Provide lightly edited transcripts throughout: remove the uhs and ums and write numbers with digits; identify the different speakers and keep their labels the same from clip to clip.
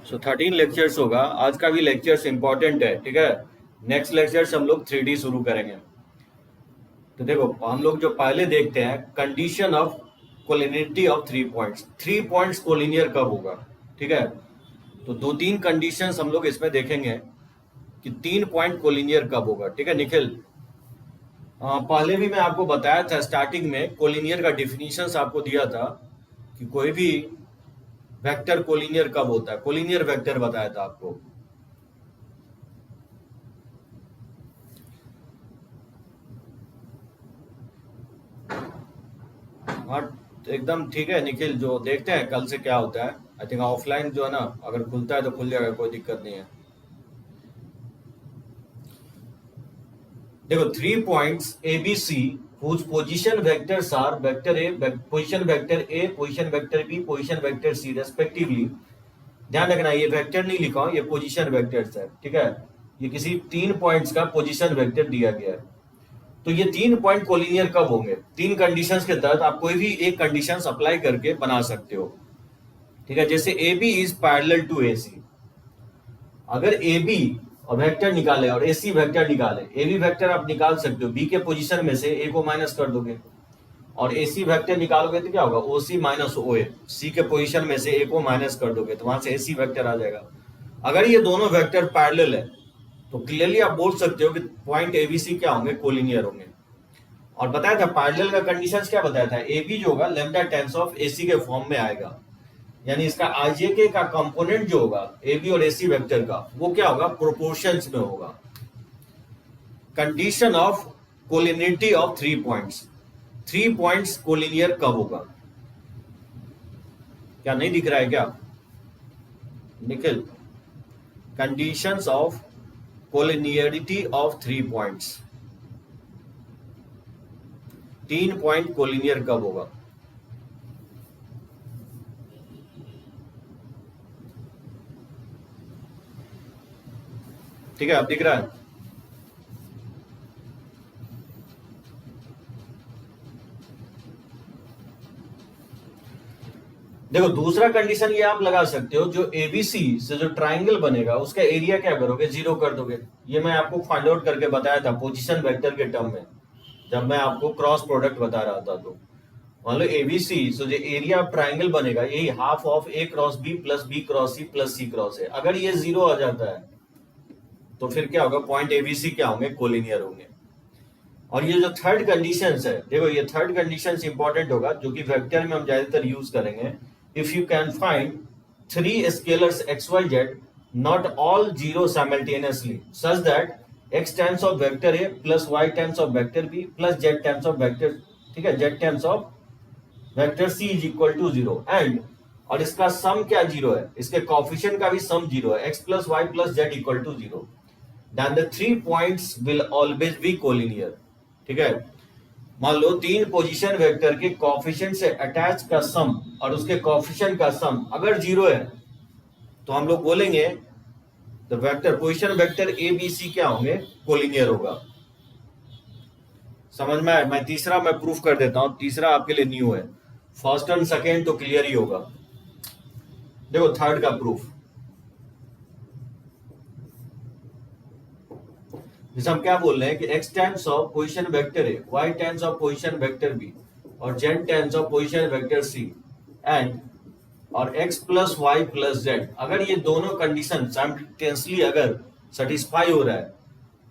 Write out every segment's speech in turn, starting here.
Speaker 1: सो 13 lectures होगा। आज का भी लेक्चर्स इंपॉर्टेंट है, ठीक है। नेक्स्ट लेक्चर्स हम लोग 3D शुरू करेंगे। तो देखो हम लोग जो पहले देखते हैं condition of collinearity of 3 points. 3 points collinear कब होगा, ठीक है। तो दो तीन कंडीशंस हम लोग इसमें देखेंगे कि 3 पॉइंट कोलिनियर कब होगा, ठीक है निखिल। पहले भी मैं आपको बताया था स्टार्टिंग में, कोलिनियर का डिफिनीशंस आपको दिया था कि कोई भी वेक्टर कोलिनियर कब होता है। कोलिनियर वेक्टर बताया था आपको। हाँ एकदम ठीक है निखिल, जो देखते हैं कल से क्या होता है। आई थिंक ऑफलाइन जो है ना, अगर खुलता है तो खुल जाएगा, कोई दिक्कत नहीं है। देखो 3 points A B C whose position vectors are vector A, position vector A, position vector B, position vector C respectively। ध्यान रखना ये वेक्टर नहीं लिखा हूं, ये पोजीशन वेक्टर्स है, ठीक है। ये किसी 3 पॉइंट्स का पोजीशन वेक्टर दिया गया है। तो ये 3 पॉइंट कोलिनियर कब होंगे? 3 कंडीशंस के तहत आप कोई भी एक कंडीशंस अप्लाई करके बना सकते हो, ठीक है। जैसे A B is parallel to A C. अगर ए बी और वेक्टर निकाले और ए सी वेक्टर निकाले, ए बी वेक्टर आप निकाल सकते हो, बी के पोजीशन में से ए को माइनस कर दोगे और ए सी वेक्टर निकालोगे तो क्या होगा, ओ सी माइनस ओ ए। सी के पोजीशन में से ए को माइनस कर दोगे तो वहां से ए सी वेक्टर आ जाएगा। अगर ये दोनों वेक्टर पैरेलल है तो क्लियरली आप बोल सकते हो कि पॉइंट ए बी सी क्या होंगे, कोलिनियर होंगे। और बताया था पैरेलल का कंडीशंस क्या बताया था, ए बी जो होगा लैम्डा टाइम्स ऑफ ए सी के फॉर्म में आएगा। यानी इसका आईजेके का कंपोनेंट जो होगा ए बी और ए सी वेक्टर का, वो क्या होगा, प्रोपोर्शंस में होगा। Condition of collinearity of 3 points. 3 points collinear कब होगा? क्या नहीं दिख रहा है क्या Nikhil? Conditions of collinearity of 3 points. 3 point collinear कब होगा? ठीक है, अब दिख रहा है। देखो दूसरा कंडीशन ये आप लगा सकते हो, जो एबीसी से जो ट्राइंगल बनेगा उसका एरिया क्या करोगे, 0 कर दोगे। ये मैं आपको फाइंड आउट करके बताया था पोजीशन वेक्टर के टर्म में, जब मैं आपको क्रॉस प्रोडक्ट बता रहा था। तो मान लो एबीसी, सो जो एरिया ऑफ ट्राइंगल बनेगा यही half of A cross B plus B cross C plus C cross है। अगर ये 0 आ जाता है तो फिर क्या होगा, पॉइंट एबीसी क्या होंगे, कोलिनियर होंगे। और ये जो थर्ड कंडीशन है, देखो ये थर्ड कंडीशन इंपॉर्टेंट होगा, जो कि वेक्टर में हम ज्यादातर यूज करेंगे। If you can find 3 scalars X Y Z not all 0 simultaneously such that x times of vector A plus y times of vector B plus z times of vector, ठीक है, z times of vector c is equal to 0 and, और इसका सम क्या 0 है, इसके coefficient का भी सम 0 है, x plus y plus z equal to 0, then the 3 points will always be collinear। ठीक है, मान लो 3 पोजीशन वेक्टर के कोएफिशिएंट से अटैच का सम और उसके कोएफिशिएंट का सम अगर 0 है तो हम लोग बोलेंगे the vector position vector A B C क्या होंगे, कोलिनियर होगा। समझ में आया? मैं तीसरा मैं प्रूफ कर देता हूं, तीसरा आपके लिए न्यू है। फर्स्ट एंड सेकेंड तो क्लियर ही होगा। देखो थर्ड का प्रूफ, जैसे हम क्या बोल रहे हैं कि x times of position vector A, y times of position vector B और z times of position vector C and, और x plus Y plus z, अगर ये दोनों कंडीशन साइमल्टेनियसली अगर सेटिस्फाई हो रहा है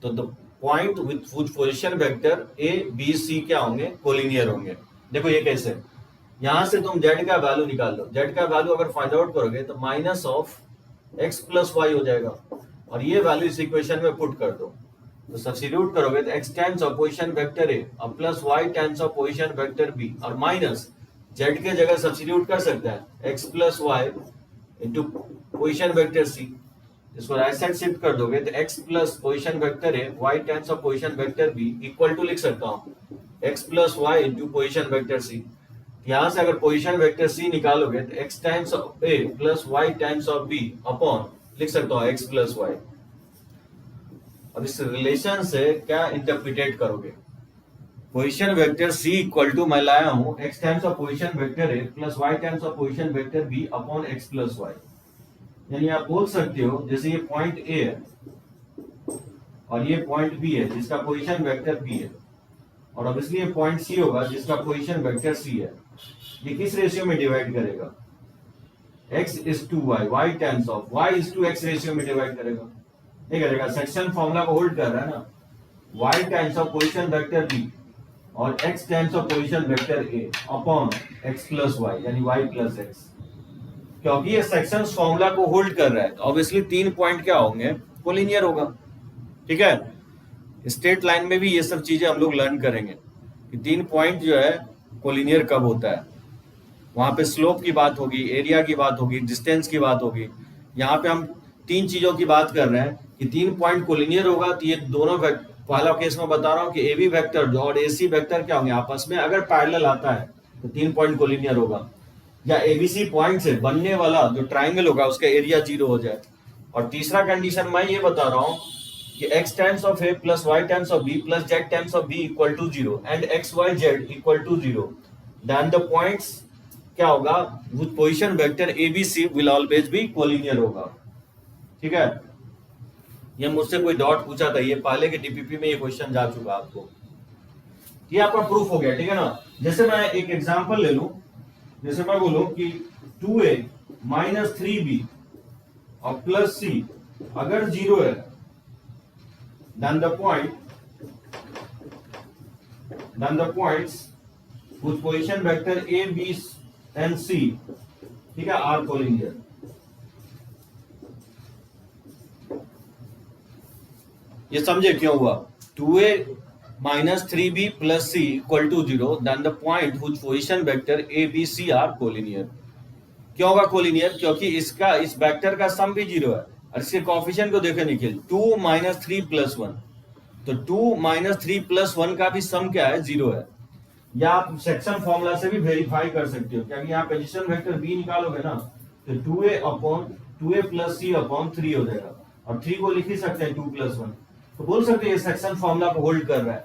Speaker 1: तो the point with position vector A B C क्या होंगे, कोलिनियर होंगे। देखो ये कैसे, यहां से तुम z का वैल्यू निकाल लो, z का वैल्यू अगर फाइंड आउट करोगे तो minus of x plus Y हो जाएगा, और ये वैल्यू इस इक्वेशन में पुट कर दो तो सब्स्टिट्यूट करोगे तो x times of position vector A और plus y times of position vector B और माइनस z के जगह सब्स्टिट्यूट कर सकता है x plus y into position vector C. इसको राइट साइड शिफ्ट कर दोगे तो x plus position vector A y times of position vector B equal to लिख सकता हूँ x plus y into position vector C. यहां से अगर पोजीशन वेक्टर सी निकालोगे तो x times of A plus y times of B upon लिख सकता हूँ x प्लस वाई। अब इस रिलेशन से क्या इंटरप्रिटेट करोगे, position vector C equal to मैं लाया हूं x times of position vector A plus y times of position vector B upon x plus Y. यानी आप बोल सकते हो जैसे ये पॉइंट ए है और ये पॉइंट बी है जिसका पोजीशन वेक्टर बी है, और अब इसलिए पॉइंट सी होगा जिसका पोजीशन वेक्टर सी है। ये किस रेशियो में डिवाइड करेगा? x is to y, y times of y is to x ratio में डिवाइड करेगा, नहीं करेगा। सेक्शन फॉर्मूला को होल्ड कर रहा है ना, y times of position vector b और x times of position vector a upon x plus y यानी y प्लस x। क्योंकि ये सेक्शन फॉर्मूला को होल्ड कर रहा है तो ऑब्वियसली 3 पॉइंट क्या होंगे? कोलिनियर होगा। ठीक है, स्ट्रेट लाइन में भी ये सब चीजें हम लोग लर्न करेंगे कि 3 पॉइंट जो है कोलिनियर कब होता है। वहां पे स्लोप की बात होगी, एरिया की बात होगी, डिस्टेंस की बात होगी। यहाँ पे हम 3 चीजों की बात कर रहे हैं कि 3 पॉइंट कोलिनियर होगा तो ये दोनों पहला केस में बता रहा हूँ कि एबी वेक्टर और एसी वेक्टर क्या होंगे आपस में, अगर पैरेलल आता है तो 3 पॉइंट कोलिनियर होगा। या एबीसी पॉइंट से बनने वाला जो ट्राइंगल होगा उसका एरिया 0 हो जाए। और तीसरा कंडीशन मैं ये बता रहा हूँ कि x times of a plus y times of b plus z times of b equal to 0 and x y z equal to 0, then the points क्या होगा? With position vector ABC will always be collinear होगा। ठीक है, ये मुझसे कोई dot पूछा था, ये पहले के डीपीपी में ये क्वेश्चन जा चुका आपको। ये आपका प्रूफ हो गया। ठीक है ना, जैसे मैं एक एग्जांपल ले लूं, जैसे मैं बोलूं कि 2a माइनस 3b और प्लस c अगर 0 है, then the points whose position vector a b and c, ठीक है, are कोलिनियर। ये समझे क्यों हुआ? 2a minus 3b plus c equal to 0, then the point whose position vector a b c are collinear. क्यों होगा कोलिनियर? क्योंकि इसका इस वेक्टर का सम भी 0 है और इसके कोएफिशिएंट को देखे निखिल, 2 माइनस 3 प्लस 1, तो 2 माइनस 3 प्लस 1 का भी सम क्या है? 0 है। या आप सेक्शन फॉर्मूला से भी वेरीफाई कर सकते हो, क्योंकि यहाँ पोजीशन वेक्टर बी निकालोगे ना तो 2a upon 2a plus c upon 3 हो जाएगा, और 3 को लिख ही सकते हैं 2 प्लस 1, तो बोल सकते हैं ये सेक्शन फॉर्मूला को होल्ड कर रहा है।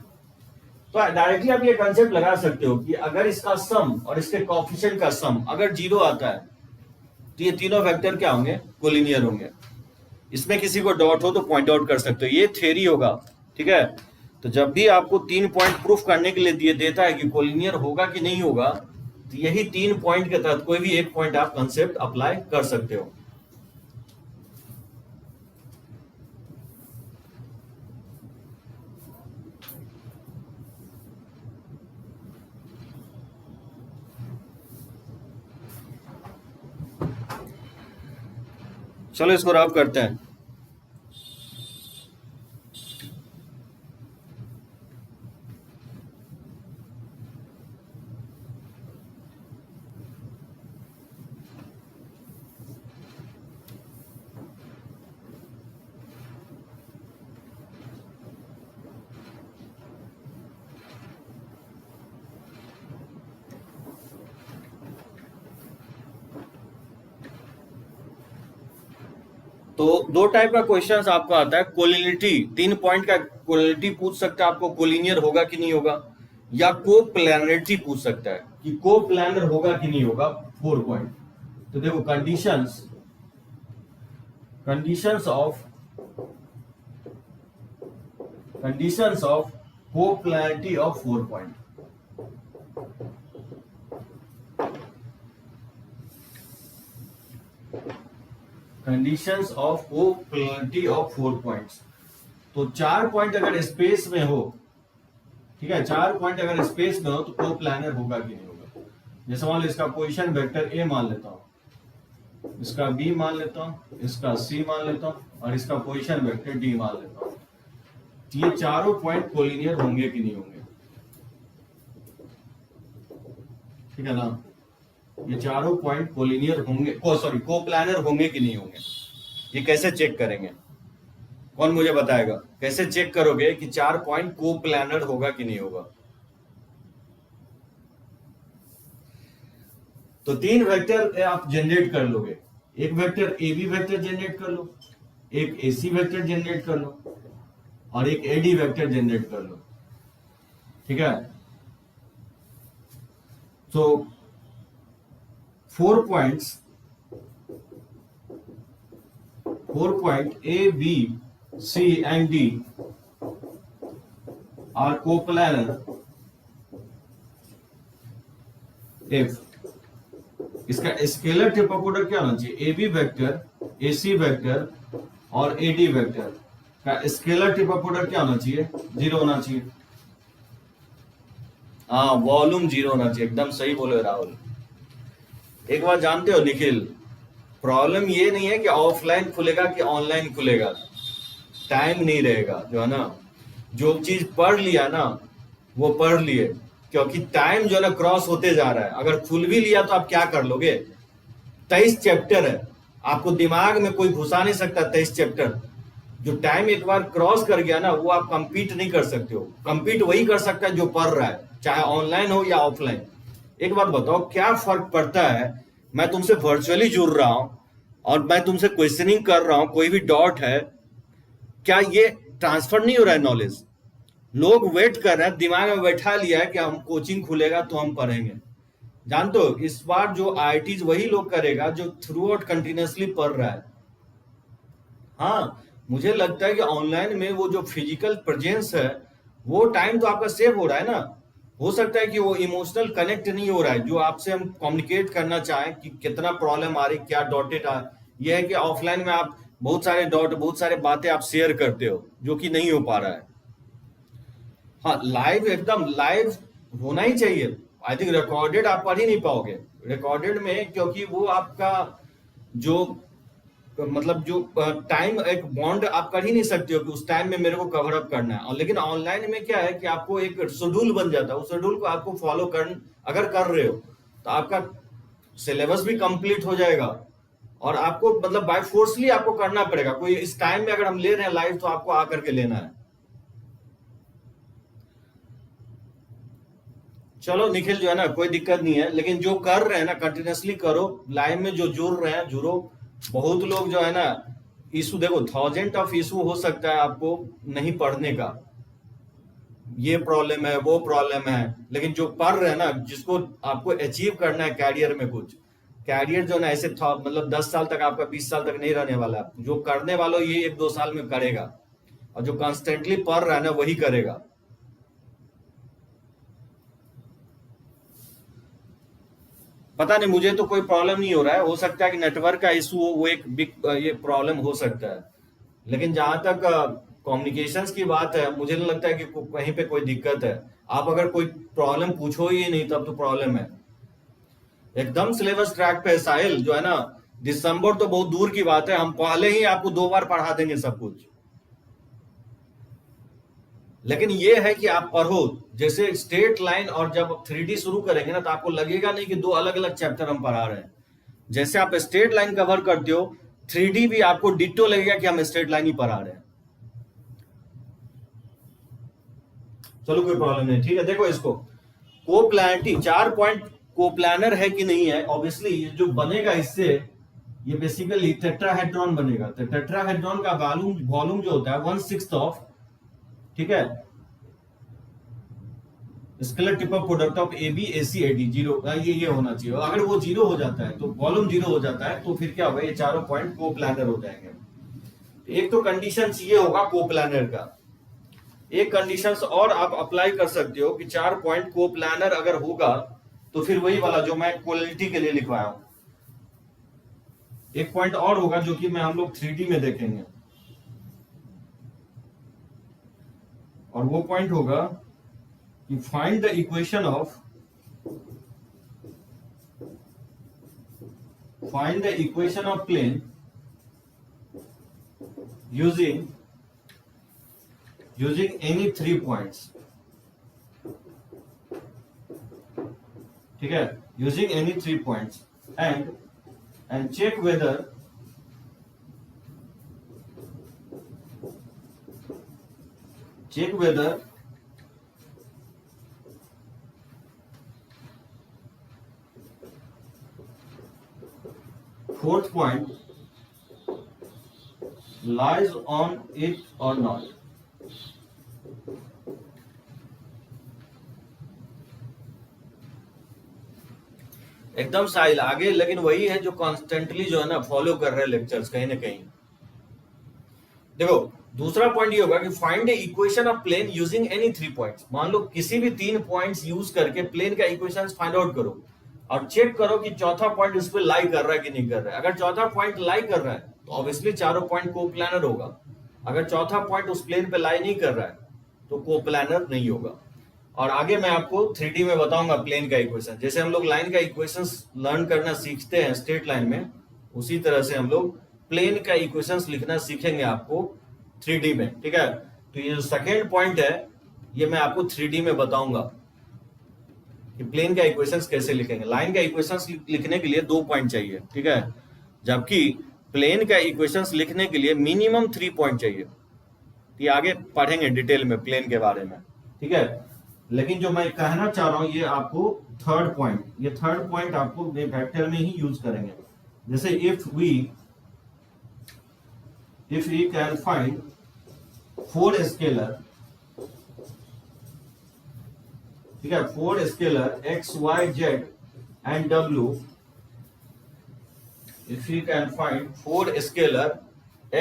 Speaker 1: तो डायरेक्टली आप ये कंसेप्ट लगा सकते हो कि अगर इसका सम और इसके कोएफिशिएंट का सम अगर 0 आता है तो ये तीनों वेक्टर क्या होंगे? कोलिनियर होंगे। इसमें किसी को डाउट हो तो पॉइंट आउट कर सकते हो, ये थ्योरी होगा। ठीक है, तो जब भी आपको 3 पॉइंट प्रूफ करने के लिए देता है कि कोलिनियर होगा कि नहीं होगा, तो यही 3 पॉइंट के तहत कोई भी एक पॉइंट आप कंसेप्ट अप्लाई कर सकते हो। चलो इसको रफ करते हैं। तो 2 टाइप का क्वेश्चन आपका आता है। कोलिनिटी, 3 पॉइंट का कोलिनिटी पूछ सकता है आपको, कोलिनियर होगा कि नहीं होगा, या कोप्लैनरिटी पूछ सकता है कि कोप्लैनर होगा कि नहीं होगा 4 पॉइंट। तो देखो conditions of coplanarity of 4 point. Conditions of coplanarity of 4 points. तो 4 पॉइंट अगर स्पेस में हो, ठीक है, 4 पॉइंट अगर स्पेस में हो तो कोप्लैनर होगा कि नहीं होगा। जैसे मान लो इसका पोजीशन वेक्टर ए मान लेता हूं, इसका बी मान लेता हूं, इसका सी मान लेता हूं और इसका पोजीशन वेक्टर डी मान लेता हूं, तो ये चारों पॉइंट कोलिनियर होंगे कि नहीं होंगे? ठीक है ना, ये चारों पॉइंट कोलिनियर होंगे, कोप्लैनर होंगे कि नहीं होंगे? ये कैसे चेक करेंगे? कौन मुझे बताएगा कैसे चेक करोगे कि 4 पॉइंट कोप्लैनर होगा कि नहीं होगा? तो 3 वेक्टर आप जनरेट कर लोगे। एक vector A B vector generate कर लो, एक ए सी वेक्टर जनरेट कर लो और एक ए डी वेक्टर जनरेट कर लो। ठीक है, तो 4 points 4 point A, B, C and D are coplanar if इसका स्केलर ट्रिपल प्रोडक्ट क्या होना चाहिए, AB वेक्टर, AC वेक्टर और AD वेक्टर का स्केलर ट्रिपल प्रोडक्ट क्या होना चाहिए, 0 होना चाहिए। हाँ, वॉल्यूम 0 होना चाहिए, एकदम सही बोले राहुल। एक बात जानते हो निखिल, प्रॉब्लम ये नहीं है कि ऑफलाइन खुलेगा कि ऑनलाइन खुलेगा, टाइम नहीं रहेगा, जो है ना, जो चीज पढ़ लिया ना वो पढ़ लिए, क्योंकि टाइम जो है ना क्रॉस होते जा रहा है। अगर खुल भी लिया तो आप क्या कर लोगे, 23 चैप्टर है, आपको दिमाग में कोई घुसा नहीं सकता 23 चैप्टर। जो टाइम एक बार क्रॉस कर गया ना वो आप कंपीट नहीं कर सकते हो। कंपीट वही कर सकता है जो पढ़ रहा है, चाहे ऑनलाइन हो या ऑफलाइन। एक बात बताओ, क्या फर्क पड़ता है, मैं तुमसे वर्चुअली जुड़ रहा हूं और मैं तुमसे क्वेश्चनिंग कर रहा हूं, कोई भी डॉट है, क्या ये ट्रांसफर नहीं हो रहा है नॉलेज? लोग वेट कर रहे हैं, दिमाग में बैठा लिया है कि हम कोचिंग खुलेगा तो हम पढ़ेंगे। जानते हो इस बार जो आईआईटीज वही लोग करेगा जो थ्रू आउट कंटिन्यूसली पढ़ रहा है। हाँ, मुझे लगता है कि ऑनलाइन में वो जो फिजिकल प्रेजेंस है वो टाइम तो आपका सेव हो रहा है ना। हो सकता है कि वो इमोशनल कनेक्ट नहीं हो रहा है जो आपसे हम कम्युनिकेट करना चाहें कि कितना प्रॉब्लम आ रही, क्या डॉटेड आ। ये है कि ऑफलाइन में आप बहुत सारे डॉट, बहुत सारे बातें आप शेयर करते हो जो कि नहीं हो पा रहा है। हाँ, लाइव, एकदम लाइव होना ही चाहिए। आई थिंक रिकॉर्डेड आप पढ़ ही नहीं पाओगे रिकॉर्डेड में, क्योंकि वो आपका जो मतलब जो टाइम एक बॉन्ड आप कर ही नहीं सकते हो कि उस टाइम में मेरे को कवर अप करना है। और लेकिन ऑनलाइन में क्या है कि आपको एक शेड्यूल बन जाता है, उस शेड्यूल को आपको फॉलो कर, अगर कर रहे हो तो आपका सिलेबस भी कंप्लीट हो जाएगा और आपको मतलब बाय फोर्सली आपको करना पड़ेगा। कोई इस टाइम में अगर हम ले रहे हैं लाइव तो आपको आकर के लेना है। चलो निखिल, जो है ना कोई दिक्कत नहीं है, लेकिन जो कर रहे हैं ना कंटिन्यूसली करो, लाइव में जो जुड़ रहे हैं जुड़ो। बहुत लोग जो है ना इशू, देखो 1000 ऑफ इशू हो सकता है आपको नहीं पढ़ने का, ये प्रॉब्लम है वो प्रॉब्लम है, लेकिन जो पढ़ रहे हैं ना, जिसको आपको अचीव करना है कैरियर में कुछ, कैरियर जो ना ऐसे मतलब 10 साल तक आपका 20 साल तक नहीं रहने वाला। जो करने वाला ये 1-2 साल में करेगा, और जो कॉन्स्टेंटली पढ़ रहा है ना वही करेगा। पता नहीं, मुझे तो कोई प्रॉब्लम नहीं हो रहा है, हो सकता है कि नेटवर्क का इशू हो, वो एक बिग ये प्रॉब्लम हो सकता है। लेकिन जहां तक कम्युनिकेशंस की बात है, मुझे नहीं लगता है कि कहीं पे कोई दिक्कत है। आप अगर कोई प्रॉब्लम पूछो ही नहीं तब तो प्रॉब्लम है। एकदम सिलेबस ट्रैक पे है साहिल, जो है ना दिसंबर तो बहुत दूर की बात है, हम पहले ही आपको 2 बार पढ़ा देंगे सब कुछ। लेकिन ये है कि आप पढ़ो, जैसे स्ट्रेट लाइन, और जब 3D शुरू करेंगे ना तो आपको लगेगा नहीं कि 2 अलग अलग चैप्टर हम पढ़ा रहे हैं। जैसे आप स्ट्रेट लाइन कवर करते हो, 3D भी आपको डिट्टो लगेगा कि हम स्ट्रेट लाइन ही पढ़ा रहे हैं। चलो कोई प्रॉब्लम नहीं, ठीक है। देखो इसको कोप्लानिटी 4 पॉइंट कोप्लानर है कि नहीं है। ऑब्वियसली ये जो बनेगा इससे, ये बेसिकली टेट्राहेड्रॉन बनेगा। तो टेट्राहेड्रॉन का वॉल्यूम जो होता है 1/6 ऑफ, ठीक है, scalar triple product of A B A C A D 0, ये होना चाहिए। अगर वो 0 हो जाता है तो वॉल्यूम 0 हो जाता है, तो फिर क्या होगा, ये चारों पॉइंट कोप्लानर हो जाएंगे। एक तो कंडीशन ये होगा कोप्लानर का। एक कंडीशन और आप अप्लाई कर सकते हो कि 4 पॉइंट कोप्लानर अगर होगा तो फिर वही वाला जो मैं क्वालिटी के लिए लिखवाया हूं। एक पॉइंट और होगा जो कि मैं हम लोग 3D में देखेंगे, और वो पॉइंट होगा कि find the equation of plane using any 3 points, ठीक है, using any 3 points and check whether fourth point lies on it or not। एकदम साहिल आगे, लेकिन वही है जो कॉन्स्टेंटली जो है ना फॉलो कर रहे हैं लेक्चर्स कहीं ना कहीं। देखो दूसरा पॉइंट ये होगा कि find equation of plane using any 3 points. मान लो किसी भी 3 पॉइंट्स यूज करके प्लेन का इक्वेशन फाइंड आउट करो और चेक करो कि चौथा पॉइंट उस पर लाई कर रहा है कि नहीं कर रहा है। अगर चौथा पॉइंट लाई कर रहा है तो ऑब्वियसली चारों पॉइंट कोप्लानर होगा। अगर चौथा पॉइंट उस प्लेन पे लाई नहीं कर रहा है तो कोप्लानर नहीं होगा। और आगे मैं आपको 3D में बताऊंगा प्लेन का इक्वेशन। जैसे हम लोग लाइन का इक्वेशंस लर्न करना सीखते हैं स्ट्रेट लाइन में, उसी तरह से हम लोग प्लेन का इक्वेशंस लिखना सीखेंगे आपको 3D में। ठीक है, तो ये जो सेकेंड पॉइंट है ये मैं आपको 3D में बताऊंगा कि प्लेन का इक्वेशंस कैसे लिखेंगे। लाइन का इक्वेशंस लिखने के लिए 2 पॉइंट चाहिए, ठीक है, जबकि प्लेन का इक्वेशंस लिखने के लिए मिनिमम 3 पॉइंट चाहिए। ये आगे पढ़ेंगे डिटेल में प्लेन के बारे में, ठीक है। लेकिन जो मैं कहना चाह रहा हूं ये आपको थर्ड पॉइंट, ये थर्ड पॉइंट आपको वेक्टर में ही यूज करेंगे। जैसे if we can find 4 scalar, ठीक है, 4 scalar x y z and w, if we can find 4 scalar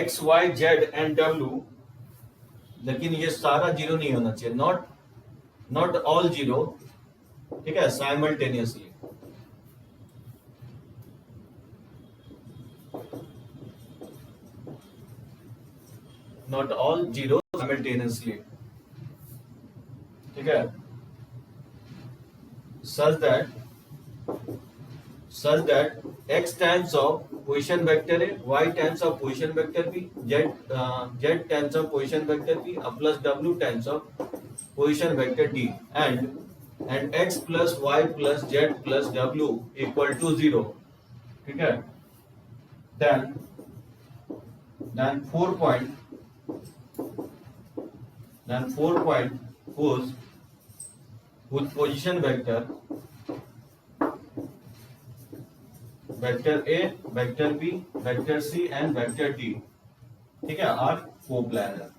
Speaker 1: x y z and w, लेकिन ये सारा जीरो नहीं होना चाहिए, नॉट ऑल जीरो, ठीक है, simultaneously. Not all zero simultaneously, ठीक है, such that x times of position vector A, y times of position vector B, z times of position vector B, plus w times of position vector D, and x plus y plus z plus w equal to 0, ठीक है। then 4 point whose position vector A, vector B, vector C and vector D, ठीक है, are coplanar.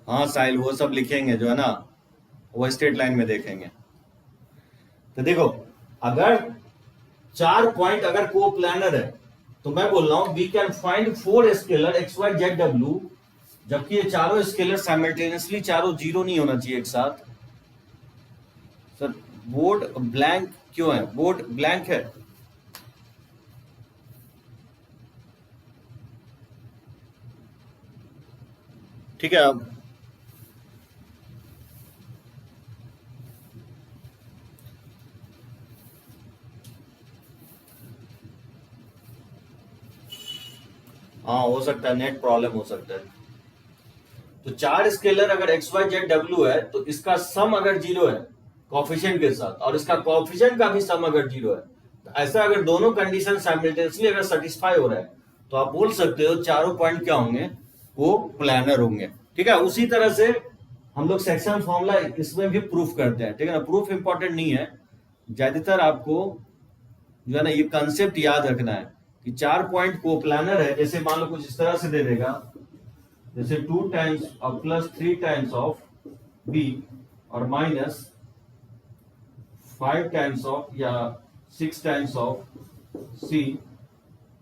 Speaker 1: हाँ साहिल, वो सब लिखेंगे जो है ना, वो स्ट्रेट लाइन में देखेंगे। तो देखो अगर 4 पॉइंट अगर कोप्लानर है तो मैं बोल रहा हूं we can find 4 scalar X Y Z W, जबकि ये चारों स्केलर साइमल्टेनियसली चारों जीरो नहीं होना चाहिए एक साथ। सर बोर्ड ब्लैंक क्यों है? बोर्ड ब्लैंक है। ठीक है, अब हाँ हो सकता है, नेट प्रॉब्लम हो सकता है। तो 4 स्केलर अगर एक्स वाई जेड डब्ल्यू है तो इसका सम अगर जीरो है कोफिशिएंट के साथ, और इसका कोफिशिएंट का भी सम अगर जीरो है, तो ऐसा अगर दोनों कंडीशन साइमल्टेनियसली अगर सेटिस्फाई हो रहा है तो आप बोल सकते हो चारों पॉइंट क्या होंगे, वो प्लानर होंगे। ठीक है, उसी तरह से हम लोग सेक्शन फॉर्मूला इसमें भी प्रूफ करते हैं। ठीक है ना, प्रूफ इंपॉर्टेंट नहीं है, ज्यादातर आपको जो है ना ये कंसेप्ट याद रखना है कि 4 पॉइंट को प्लानर है। जैसे मान लो कुछ इस तरह से दे देगा, जैसे 2 टाइम्स और प्लस 3 टाइम्स ऑफ बी और माइनस 5 टाइम्स ऑफ या 6 टाइम्स ऑफ सी,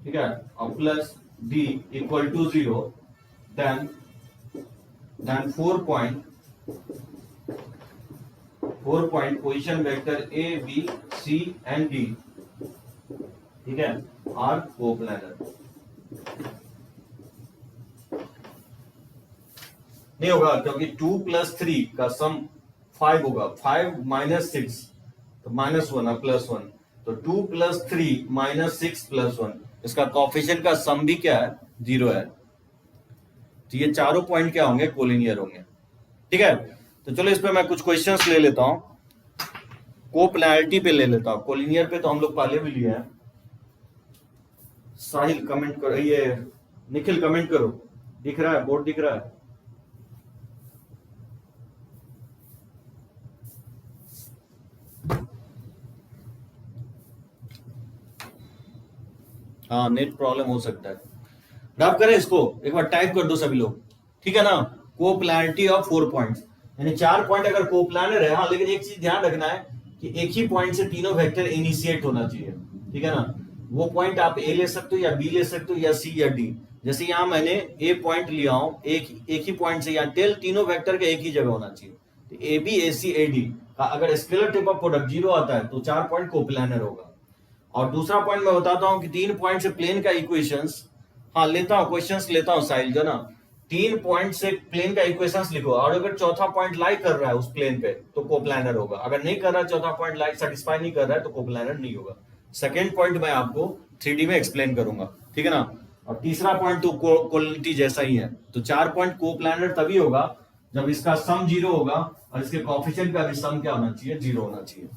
Speaker 1: ठीक है, और plus D equal to 0, then 4 point position vector A B C and D, ठीक है, आर कोप्लानर। नहीं होगा क्योंकि 2 प्लस 3 का सम 5 होगा, 5 माइनस 6 तो -1 और +1, तो 2 प्लस 3 माइनस 6 प्लस 1, इसका कोफिशिएंट का सम भी क्या है, 0 है। तो ये चारों पॉइंट क्या होंगे, कोलिनियर होंगे। ठीक है, तो चलो इस पे मैं कुछ क्वेश्चंस ले लेता हूं, कोप्लानरिटी पे ले लेता हूं। कोलिनियर पे तो हम लोग पहले भी लिए हैं। साहिल कमेंट करो, ये निखिल कमेंट करो, दिख रहा है, बोर्ड दिख रहा है? हाँ नेट प्रॉब्लम हो सकता है। रब करें इसको, एक बार टाइप कर दो सभी लोग, ठीक है ना। कोप्लानरिटी ऑफ 4 पॉइंट्स, यानी 4 पॉइंट अगर कोप्लानर है, हाँ, लेकिन एक चीज ध्यान रखना है कि एक ही पॉइंट से तीनों वेक्टर इनिशिएट होना चाहिए, ठीक है ना। वो पॉइंट आप ए ले सकते हो या बी ले सकते हो या सी या डी। जैसे यहाँ मैंने ए पॉइंट लिया हूं, एक ही पॉइंट से, यहाँ टेल तीनों वेक्टर का एक ही जगह होना चाहिए। तो ए B A C A D का अगर स्केलर टिप ऑफ प्रोडक्ट 0 आता है तो 4 पॉइंट कोप्लानर होगा। और दूसरा पॉइंट मैं बताता हूँ कि 3 पॉइंट से प्लेन का इक्वेशंस, हाँ लेता हूँ, क्वेश्चंस लेता हूँ साहिल जो ना, 3 पॉइंट से प्लेन का इक्वेशंस लिखो, और अगर चौथा पॉइंट लाई कर रहा है उस प्लेन पे तो कोप्लानर होगा, अगर नहीं कर रहा है चौथा पॉइंट लाई सेटिस्फाई नहीं कर रहा है तो कोप्लानर नहीं होगा। सेकेंड पॉइंट मैं आपको 3D में एक्सप्लेन करूंगा, ठीक है ना। और तीसरा पॉइंट तो क्वालिटी जैसा ही है। तो 4 पॉइंट कोप्लानर तभी होगा जब इसका सम 0 होगा और इसके कोएफिशिएंट का भी सम क्या होना चाहिए, 0 होना चाहिए।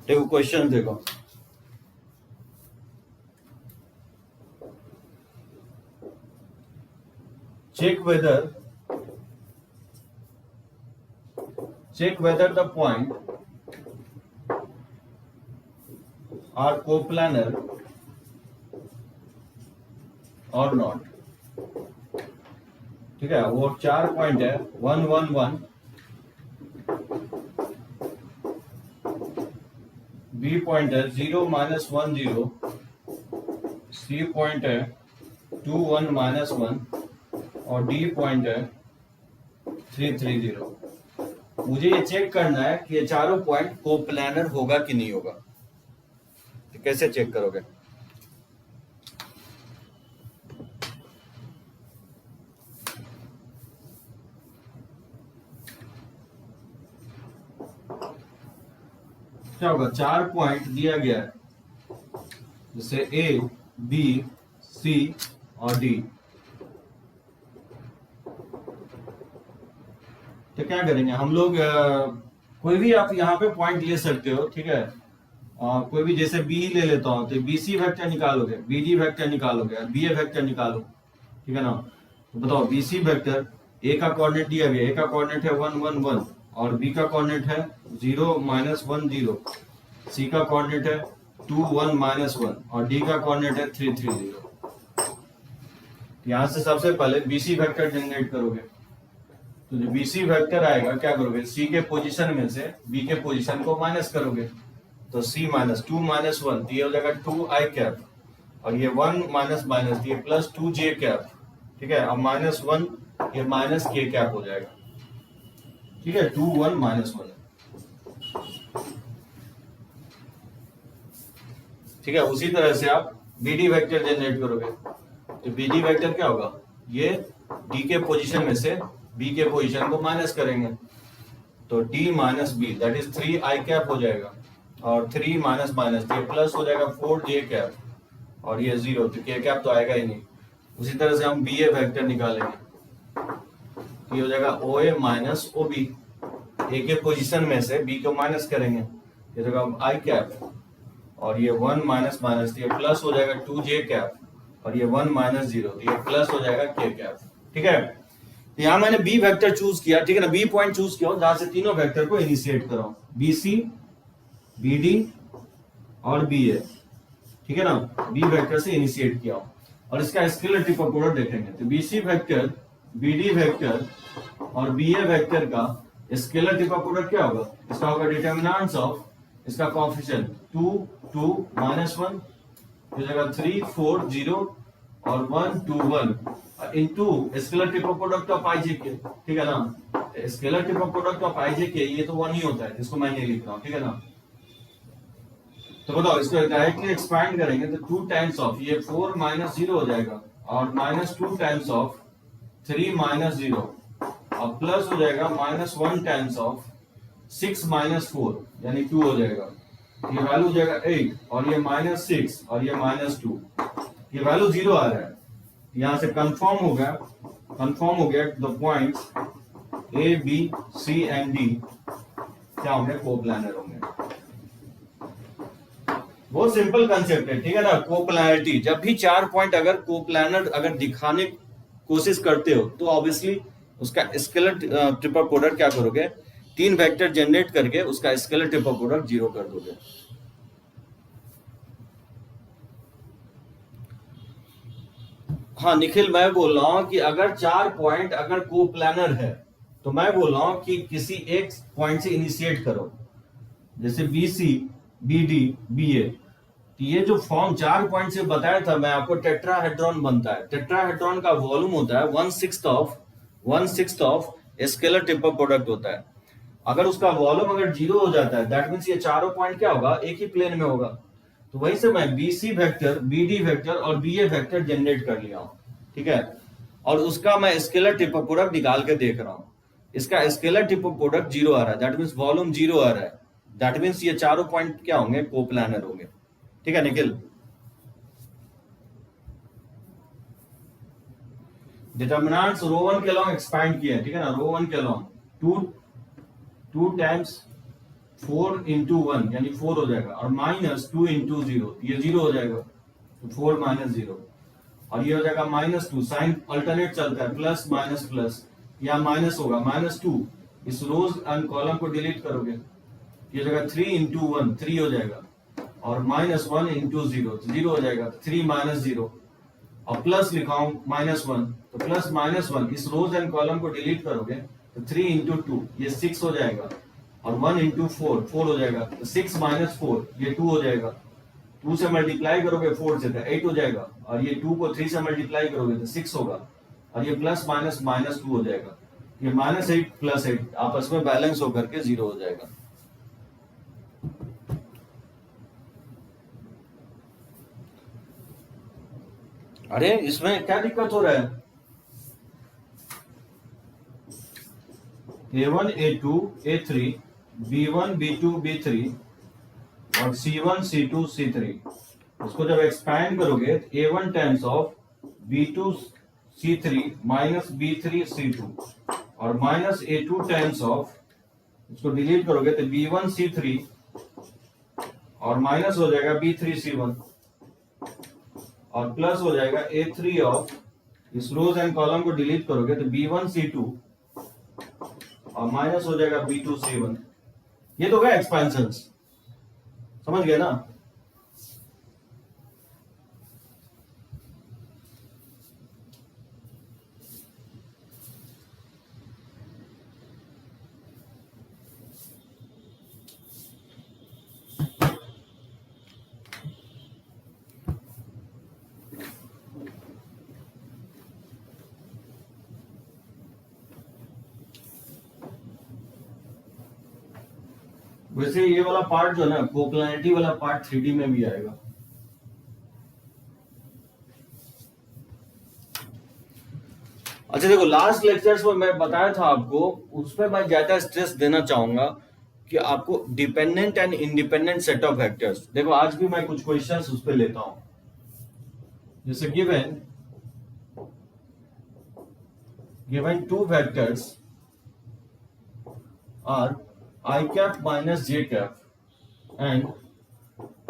Speaker 1: देखो क्वेश्चन देखो, check whether the point are coplanar or not, ठीक है। वो 4 पॉइंट है 1 1 1, बी पॉइंट है 0 -1 0, सी पॉइंट है 2 1 -1 और डी पॉइंट है 3 3 0। मुझे ये चेक करना है कि ये चारों पॉइंट कोप्लानर होगा कि नहीं होगा। तो कैसे चेक करोगे? क्या होगा, 4 पॉइंट दिया गया है जैसे ए बी सी और डी। तो क्या करेंगे हम लोग, कोई भी आप यहाँ पे पॉइंट ले सकते हो, ठीक है। कोई भी, जैसे बी ले लेता हूँ तो बी सी वेक्टर निकालोगे, बी डी वेक्टर निकालोगे और बी ए वेक्टर निकालो, ठीक है ना। तो बताओ बी सी वेक्टर, ए का कोऑर्डिनेट दिया गया, ए का कोऑर्डिनेट है 1 1 1 और बी का कोऑर्डिनेट है 0 -1 0, सी का कोऑर्डिनेट है 2 1 -1 और डी का कोऑर्डिनेट है 3 3 0। यहाँ से सबसे पहले बी सी वेक्टर जनरेट करोगे। तो जो BC वेक्टर आएगा क्या करोगे, C के पोजीशन में से B के पोजीशन को माइनस करोगे। तो C माइनस 2 -1 तो ये हो जाएगा 2i कैप, और ये 1 माइनस माइनस ये प्लस 2j कैप, ठीक है। अब -1 ये माइनस k कैप हो जाएगा, ठीक है। 2 1 -1, ठीक है। उसी तरह से आप BD वेक्टर जनरेट करोगे। तो BD वेक्टर क्या होगा, ये D के पोजीशन में से B के पोजीशन को माइनस करेंगे, तो D minus B that is 3i cap हो जाएगा, और 3 माइनस माइनस ये प्लस हो जाएगा 4j कैप, और ये 0 तो k कैप तो आएगा ही नहीं। उसी तरह से हम BA वेक्टर निकालेंगे, तो ये हो जाएगा OA माइनस OB, A के पोजीशन में से B को माइनस करेंगे, ये होगा i कैप, और ये 1 माइनस माइनस ये प्लस हो जाएगा 2j कैप, और ये 1 माइनस 0 तो ये प्लस हो जाएगा k कैप, ठीक है। तो यहाँ मैंने बी वेक्टर चूज किया, ठीक है ना, बी पॉइंट चूज किया जहां से तीनों वेक्टर को इनिशिएट कराऊं, BC BD और BA, ठीक है ना। बी वेक्टर से इनिशिएट किया और इसका स्केलर टिप ऑफ प्रोडक्ट देखेंगे। तो BC वेक्टर BD वेक्टर और BA वेक्टर का स्केलर टिप ऑफ प्रोडक्ट क्या होगा, इसका होगा डिटरमिनेंट्स ऑफ, इसका कोएफिशिएंट 2 2 -1 हो जाएगा 3 4 0 और 1 2 1 into scalar tip of product of IJK, ठीक है ना। Scalar tip of product of IJK ये तो 1 ही होता है, जिसको मैं नहीं लिख रहा हूँ, ठीक है ना। तो बताओ इसको डायरेक्टली एक्सपैंड करेंगे तो 2 टाइम्स ऑफ ये 4 -0 हो जाएगा, और -2 टाइम्स ऑफ 3 -0 और प्लस हो जाएगा -1 टाइम्स ऑफ 6 -4 यानी 2 हो जाएगा। ये वैल्यू हो जाएगा 8, और ये -6 और ये -2, ये वैल्यू 0 आ रहा है। यहां से कंफर्म हो गया the points A B C and D क्या होंगे, कोप्लानर होंगे। बहुत सिंपल कंसेप्ट है, ठीक है ना। कोप्लानरिटी, जब भी 4 पॉइंट अगर कोप्लानर अगर दिखाने की कोशिश करते हो तो ऑब्वियसली उसका स्केलर ट्रिपल प्रोडक्ट क्या करोगे, 3 वेक्टर जनरेट करके उसका स्केलर ट्रिपल प्रोडक्ट 0 कर दोगे। हाँ निखिल, मैं बोल रहा हूं कि अगर 4 पॉइंट अगर कोप्लानर है तो मैं बोल रहा हूं कि किसी एक पॉइंट से इनिशिएट करो, जैसे B C, B D, B A. ये जो फॉर्म 4 पॉइंट से बताया था मैं आपको, टेट्राहेड्रॉन बनता है। टेट्राहेड्रॉन का वॉल्यूम होता है 1/6 ऑफ स्केलर ट्रिपल प्रोडक्ट होता है। अगर उसका वॉल्यूम अगर 0 हो जाता है, दैट मीन्स ये चारों पॉइंट क्या होगा, एक ही प्लेन में होगा। तो वहीं से मैं B C vector, B D vector और बी ए वेक्टर जनरेट कर लिया हूं, ठीक है। और उसका मैं स्केलर ट्रिपल प्रोडक्ट निकाल के देख रहा हूं। इसका स्केलर ट्रिपल प्रोडक्ट 0 आ रहा है, दैट मीन्स वॉल्यूम 0 आ रहा है। दैट मीन्स ये चारों पॉइंट क्या होंगे, कोप्लानर होंगे, ठीक है निखिल। डिटर्मिनेंट्स रो 1 के लॉन्ग एक्सपैंड किए हैं, ठीक है ना। रो 1 के लॉन्ग 2 टाइम्स 4 इंटू 1 यानी 4 हो जाएगा, और माइनस 2 इंटू 0 ये 0 हो जाएगा, तो 4 माइनस 0, और ये हो जाएगा -2। साइन अल्टरनेट चलता है, प्लस माइनस प्लस, या माइनस होगा -2। इस रोज एंड कॉलम को डिलीट करोगे, ये जगह 3 इंटू 1 3 हो जाएगा, और -1 इंटू 0 0 हो जाएगा, 3 माइनस 0, और प्लस लिखाऊं -1, तो प्लस -1 इस रोज एंड कॉलम को डिलीट करोगे तो 3 इंटू 2 ये 6 हो जाएगा, और 1 इंटू 4 4 हो जाएगा, तो 6 माइनस 4 ये 2 हो जाएगा। 2 से मल्टीप्लाई करोगे 4 से तो 8 हो जाएगा, और ये 2 को 3 से मल्टीप्लाई करोगे तो 6 होगा, और ये प्लस माइनस -2 हो जाएगा। ये -8 प्लस 8 आपस में बैलेंस होकर के 0 हो जाएगा। अरे इसमें क्या दिक्कत हो रहा है, A1 A2 A3 B1 B2 B3 और C1 C2 C3, इसको जब एक्सपैंड करोगे A1 times of B2 C3 minus B3 C2, और माइनस A2 टाइम्स ऑफ, इसको डिलीट करोगे तो B1 C3 और माइनस हो जाएगा B3 C1, और प्लस हो जाएगा A3 ऑफ, इस रोज एंड कॉलम को डिलीट करोगे तो B1 C2 और माइनस हो जाएगा B2 C1। ये तो क्या एक्सपेंशन, समझ गए ना। वैसे ये वाला पार्ट जो है ना, कोप्लानिटी वाला पार्ट 3D में भी आएगा। अच्छा देखो, लास्ट लेक्चर्स में मैं बताया था आपको, उसमें मैं ज्यादा स्ट्रेस देना चाहूंगा कि आपको dependent and independent set of vectors. देखो आज भी मैं कुछ क्वेश्चंस उस पर लेता हूं, जैसे given 2 vectors are I cap minus j cap and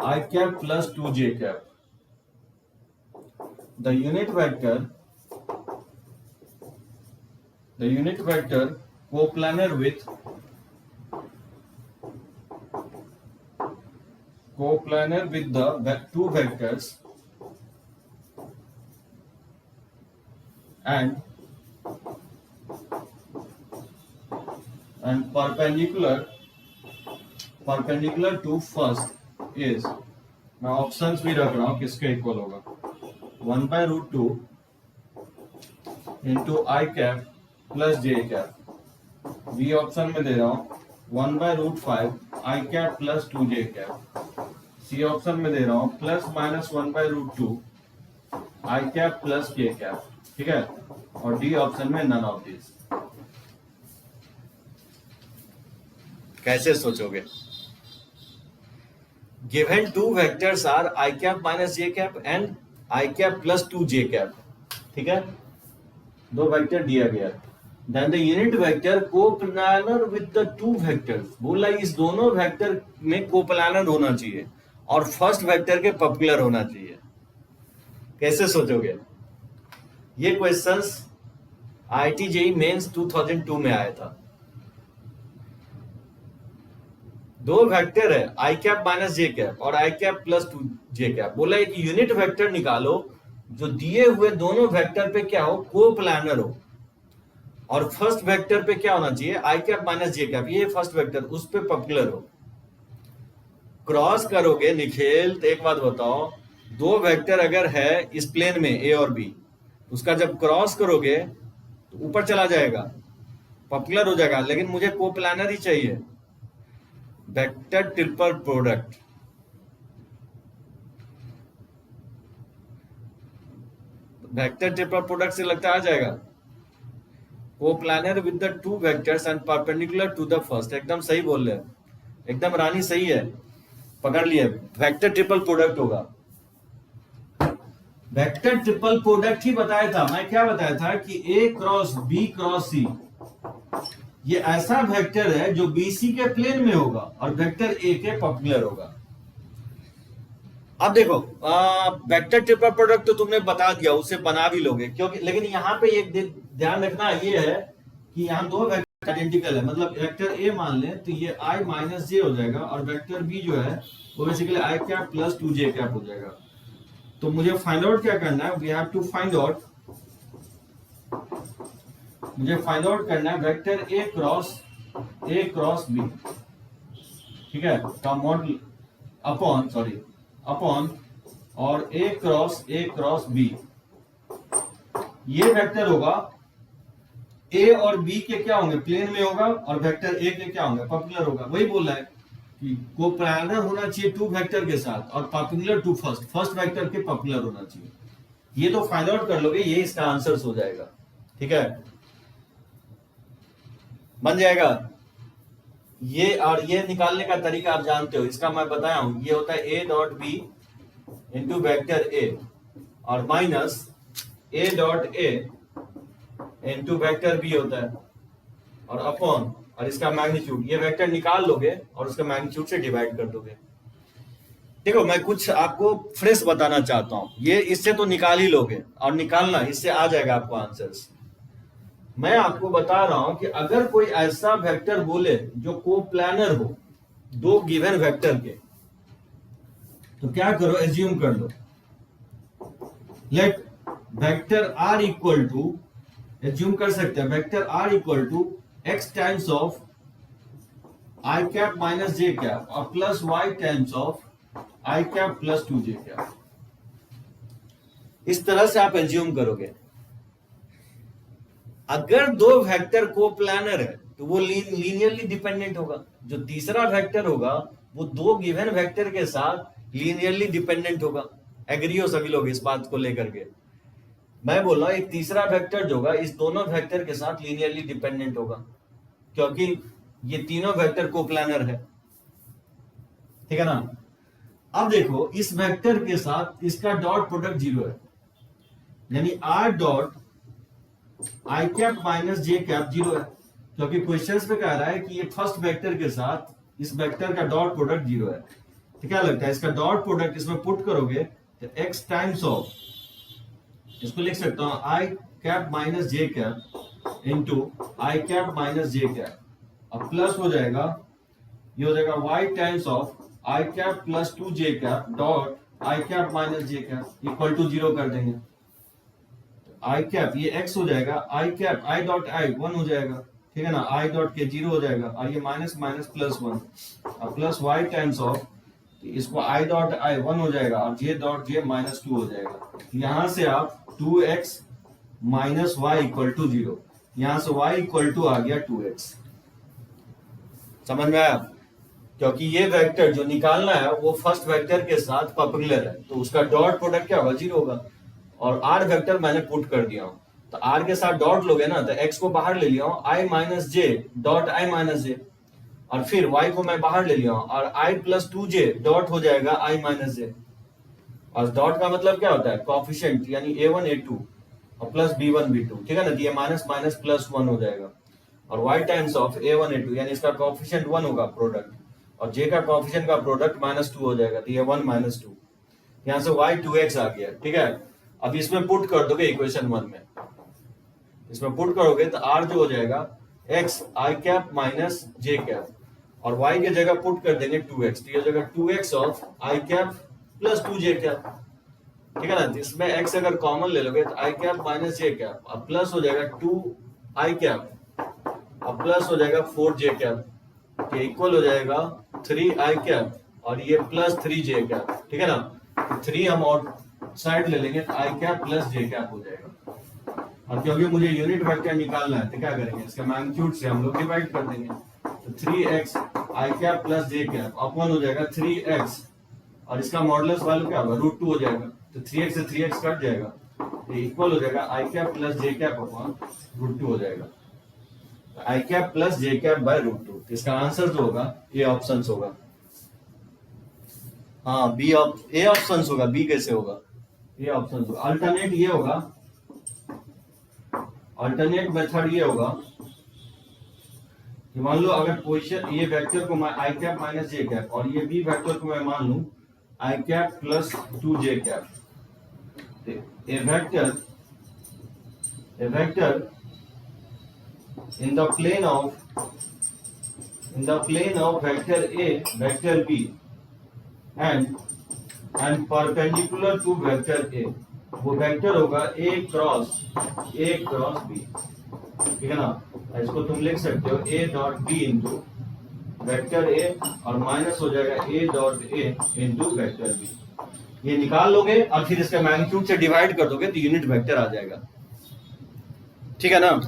Speaker 1: I cap plus 2j cap. The unit vector coplanar with the 2 vectors and perpendicular to first is, मैं ऑप्शंस भी रख रहा हूं किसके इक्वल होगा, 1/√2 इंटू आई cap plus j cap. B option में दे रहा हूं 1/√5 i cap plus 2j cap. C option में दे रहा हूं plus minus 1/√2 i cap plus k cap, ठीक है। और डी ऑप्शन में नन ऑफ दिस। कैसे सोचोगे, given 2 vectors are i cap minus J cap and i cap plus 2j cap, ठीक है। 2 वेक्टर दिया गया, then the unit vector coplanar with the 2 vectors, बोला इस दोनों वेक्टर में कोप्लानर होना चाहिए। और फर्स्ट वेक्टर के पर्टिकुलर होना चाहिए। कैसे सोचोगे? ये क्वेश्चंस IIT JEE मेंस 2002 में आया था। दो वेक्टर है i cap minus J cap और आई कैप प्लस 2 जे कैप। बोला एक यूनिट वेक्टर निकालो जो दिए हुए दोनों वेक्टर पे क्या हो, कोप्लानर हो, और फर्स्ट वेक्टर पे क्या होना चाहिए, आई कैप माइनस जे कैप, ये फर्स्ट वेक्टर उस पे पर्टिकुलर हो। क्रॉस करोगे निखिल तो एक बात बताओ, दो वेक्टर अगर है इस प्लेन में ए और बी, उसका जब क्रॉस करोगे तो ऊपर चला जाएगा, पर्टिकुलर हो जाएगा, लेकिन मुझे कोप्लानर ही चाहिए। Vector triple product, vector triple product से लगता आ जाएगा coplanar with the two vectors and perpendicular to the first. एकदम सही बोल रहे हैं, एकदम रानी सही है, पकड़ लिए। वेक्टर ट्रिपल प्रोडक्ट होगा। वेक्टर ट्रिपल प्रोडक्ट ही बताया था मैं, क्या बताया था कि ए क्रॉस बी क्रॉस सी ये ऐसा वेक्टर है जो बीसी के प्लेन में होगा और वेक्टर ए के पर्टिकुलर होगा। अब देखो वेक्टर ट्रिपल प्रोडक्ट तो तुमने बता दिया, उसे बना भी लोगे क्योंकि, लेकिन यहाँ पे एक ध्यान रखना ये है कि यहाँ दो वेक्टर आइडेंटिकल है, मतलब वेक्टर ए मान ले तो ये आई माइनस जे हो जाएगा और वेक्टर बी जो है वो basically I cap plus 2 J cap हो जाएगा। तो मुझे फाइंड आउट क्या करना है, we have to find out, मुझे फाइंड आउट करना है वेक्टर ए क्रॉस बी, ठीक है, का मॉडल अपॉन और ए क्रॉस बी, ये वेक्टर होगा ए और बी के क्या होंगे, प्लेन में होगा, और वेक्टर ए के क्या होंगे, पर्टिकुलर होगा। वही बोल रहा है कि कोप्लानर होना चाहिए टू वेक्टर के साथ और पर्टिकुलर टू फर्स्ट वेक्टर के पर्टिकुलर होना चाहिए। ये तो फाइंड आउट कर लोगे, ये इसका आंसर हो जाएगा, ठीक है, बन जाएगा ये। और ये निकालने का तरीका आप जानते हो, इसका मैं बताया हूं, ये होता है A dot B into vector A और minus A dot A into vector B होता है और अपॉन और इसका मैग्नीट्यूड, ये वेक्टर निकाल लोगे और उसका मैग्नीट्यूड से डिवाइड कर दोगे। देखो मैं कुछ आपको फ्रेश बताना चाहता हूं, ये इससे तो निकाल ही लोगे और निकालना इससे आ जाएगा आपको आंसर्स। मैं आपको बता रहा हूं कि अगर कोई ऐसा वेक्टर बोले जो कोप्लानर हो दो गिवन वेक्टर के, तो क्या करो, एज्यूम कर लो, let vector r equal to, assume कर सकते हैं vector r equal to x times of I cap minus J cap और plus y times of I cap plus 2 J cap. इस तरह से आप एज्यूम करोगे। अगर दो वेक्टर कोप्लानर है तो वो लीनियरली डिपेंडेंट होगा, जो तीसरा वेक्टर होगा वो दो गिवन वेक्टर के साथ लीनियरली डिपेंडेंट होगा। एग्री हो सभी लोग इस बात को लेकर के? मैं बोल रहा हूं एक तीसरा वेक्टर जो होगा इस दोनों वेक्टर के साथ लीनियरली डिपेंडेंट होगा, क्योंकि ये तीनों वेक्टर कोप्लानर है, ठीक है ना। अब देखो इस वेक्टर के साथ इसका डॉट प्रोडक्ट 0 है, यानी R dot I cap minus J cap 0 है, क्योंकि क्वेश्चंस पे कह रहा है कि ये फर्स्ट वेक्टर के साथ इस वेक्टर का डॉट प्रोडक्ट 0 है। तो क्या लगता है इसका डॉट प्रोडक्ट इसमें पुट करोगे तो एक्स टाइम्स ऑफ, इसको लिख सकता हूं I cap minus J cap into I cap minus J cap, अब प्लस हो जाएगा, ये हो जाएगा Y times of I cap plus 2 J cap dot I cap minus J cap equal to 0 कर देंगे। आई कैप ये x हो जाएगा, आई कैप आई डॉट आई 1 हो जाएगा, ठीक है ना, आई डॉट के 0 हो जाएगा और ये माइनस माइनस प्लस 1 और प्लस वाई टाइम्स ऑफ, इसको आई डॉट आई 1 हो जाएगा और जे डॉट जे माइनस 2 हो जाएगा। यहां से आप 2x minus Y equal to 0, यहां से y इक्वल टू आ गया 2x। समझ में आया? क्योंकि ये वेक्टर जो निकालना है वो फर्स्ट वेक्टर के साथ पर्पेंडिकुलर है, तो उसका डॉट प्रोडक्ट क्या होगा, 0 होगा। और आर वेक्टर मैंने पुट कर दिया हूं, तो आर के साथ डॉट लोगे ना तो एक्स को बाहर ले लिया हूं, i minus j dot i minus j, और फिर वाई को मैं बाहर ले लिया हूं और आई प्लस 2 जे डॉट हो जाएगा आई माइनस जे। और डॉट का मतलब क्या होता है, कोएफिशिएंट, यानी a1 a2 और प्लस b1 b2, ठीक है ना, तो ये माइनस माइनस प्लस 1 हो जाएगा और y times of a1 a2, यानी इसका कोएफिशिएंट 1 होगा प्रोडक्ट, और जे का कोएफिशिएंट का प्रोडक्ट -2 हो जाएगा, तो ये 1 -2, यहाँ से y 2x आ गया। ठीक है, अब इसमें पुट कर दोगे इक्वेशन 1 में, इसमें पुट करोगे तो r जो हो जाएगा x i cap minus J cap, और y की जगह पुट कर देंगे 2x, तो ये हो जाएगा 2x of i cap plus 2j cap. ठीक है ना, इसमें x अगर कॉमन ले लोगे तो i cap minus J cap, अब प्लस हो जाएगा 2i कैप, अब प्लस हो जाएगा 4j कैप, तो इक्वल हो जाएगा 3i कैप और ये प्लस 3j कैप। ठीक है ना, तो 3 हम आउट साइड ले लेंगे तो i cap plus j cap हो जाएगा। अब क्योंकि मुझे यूनिट वेक्टर निकालना है तो क्या करेंगे, इसका मैग्नीट्यूड से हम लोग डिवाइड कर देंगे, तो 3x i cap plus j cap upon हो जाएगा 3x, और इसका मॉडुलस वैल्यू क्या होगा, √2 हो जाएगा, तो 3x से 3x कट जाएगा, तो इक्वल हो जाएगा i cap plus j cap upon √2 हो जाएगा, i cap plus j cap by √2। तो इसका आंसर जो होगा ये ऑप्शंस होगा, हाँ बी ए ऑप्शंस होगा, बी कैसे होगा, ये ऑप्शंस होगा। अल्टरनेट ये होगा, अल्टरनेट मेथड ये होगा कि मान लो अगर पोजीशन ये वेक्टर को मैं i cap minus j cap और ये b वेक्टर को मैं मान लूं i cap plus 2j cap, a vector in the plane of vector a vector b and perpendicular to vector a, वो वेक्टर होगा a क्रॉस b। ठीक है ना, इसको तुम लिख सकते हो a dot b into vector a और माइनस हो जाएगा a dot a into vector b। ये निकाल लोगे और फिर इसका मैग्नीट्यूड से डिवाइड कर दोगे तो यूनिट वेक्टर आ जाएगा। ठीक है ना,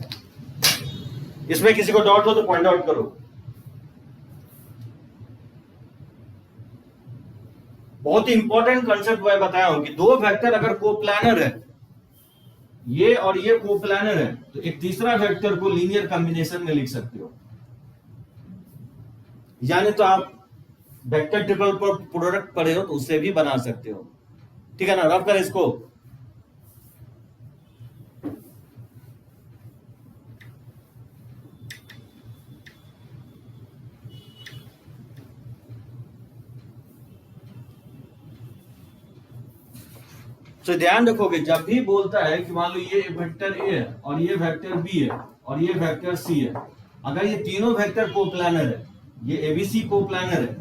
Speaker 1: इसमें किसी को डाउट हो तो पॉइंट आउट करो। बहुत ही इंपॉर्टेंट कंसेप्ट मैं बताया हूं कि दो वेक्टर अगर कोप्लानर है, ये और ये कोप्लानर है, तो एक तीसरा वेक्टर को लीनियर कॉम्बिनेशन में लिख सकते हो, यानी तो आप वेक्टर ट्रिपल प्रोडक्ट पढ़े हो तो उससे भी बना सकते हो। ठीक है ना, रब कर इसको। तो ध्यान रखोगे जब भी बोलता है कि मान लो ये वेक्टर ए है और ये वेक्टर बी है और ये वेक्टर सी है, अगर ये तीनों वेक्टर कोप्लानर है, ये एबीसी कोप्लानर है,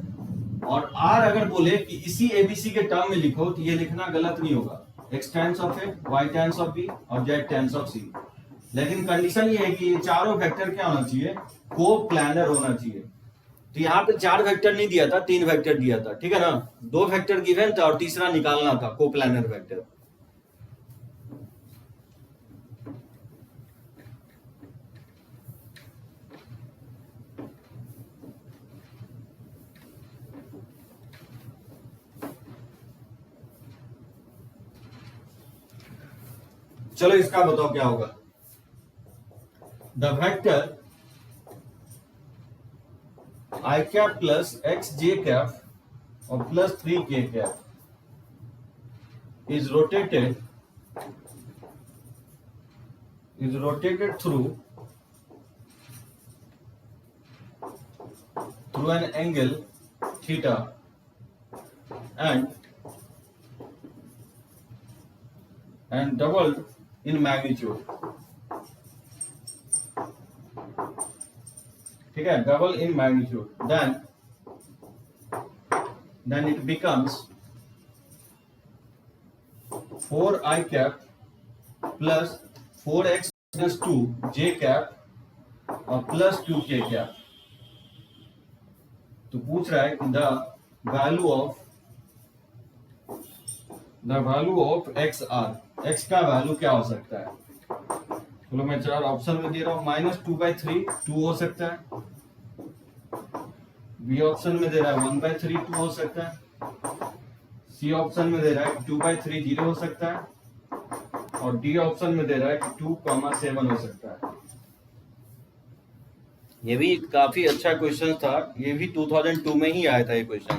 Speaker 1: और आर अगर बोले कि इसी एबीसी के टर्म में लिखो तो ये लिखना गलत नहीं होगा, x times of A, y times of B और z टाइम्स ऑफ सी। लेकिन कंडीशन ये है कि ये चारों वेक्टर क्या होना चाहिए, कोप्लानर होना चाहिए। तो यहाँ पे 4 वेक्टर नहीं दिया था, 3 वेक्टर दिया था। ठीक है ना, 2 वेक्टर गिवन था और तीसरा निकालना था कोप्लानर वेक्टर। चलो इसका बताओ क्या होगा। The vector i cap plus x j cap और plus 3k cap is rotated through an angle theta and doubled in magnitude। ठीक है, double in magnitude, then it becomes 4i cap plus 4x plus 2j cap और plus 2k cap. तो पूछ रहा है कि the value of X are, X का value क्या हो सकता है। चलो मैं 4 ऑप्शन में दे रहा हूं, -2/3 2 हो सकता है, बी ऑप्शन में दे रहा है 1/3 2 हो सकता है, सी ऑप्शन में दे रहा है 2/3 0 हो सकता है, और डी ऑप्शन में दे रहा है 2,7 हो सकता है। ये भी काफी अच्छा क्वेश्चन था, ये भी 2002 में ही आया था ये क्वेश्चन।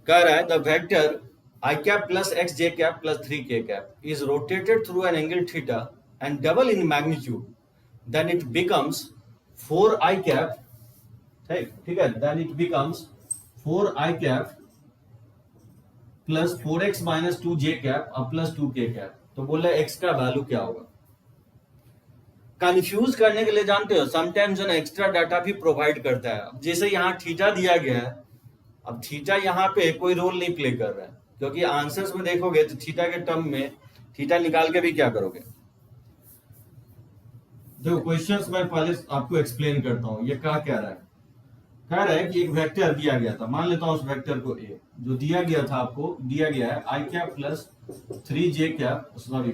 Speaker 1: कह रहा है the vector i cap plus x j cap plus 3k cap is rotated through an angle theta and double in magnitude, then it becomes 4i cap ठीक है, then it becomes 4i cap plus 4x minus 2j cap और plus 2k cap. तो बोल रहे x का value क्या होगा। Confuse करने के लिए जानते हो समटाइम्स जो ना एक्स्ट्रा डाटा भी प्रोवाइड करता है। अब जैसे यहाँ थीटा दिया गया है, अब थीटा यहाँ पे कोई रोल नहीं प्ले कर रहा है, क्योंकि आंसर्स में देखोगे तो थीटा के टर्म में थीटा निकाल के भी क्या करोगे। देखो क्वेश्चंस मैं पहले आपको एक्सप्लेन करता हूँ ये क्या कह रहा है। कह रहा है कि एक वेक्टर दिया गया था, मान लेता हूं उस वेक्टर को ए, जो दिया गया था आपको दिया गया है i cap plus 3j cap, sorry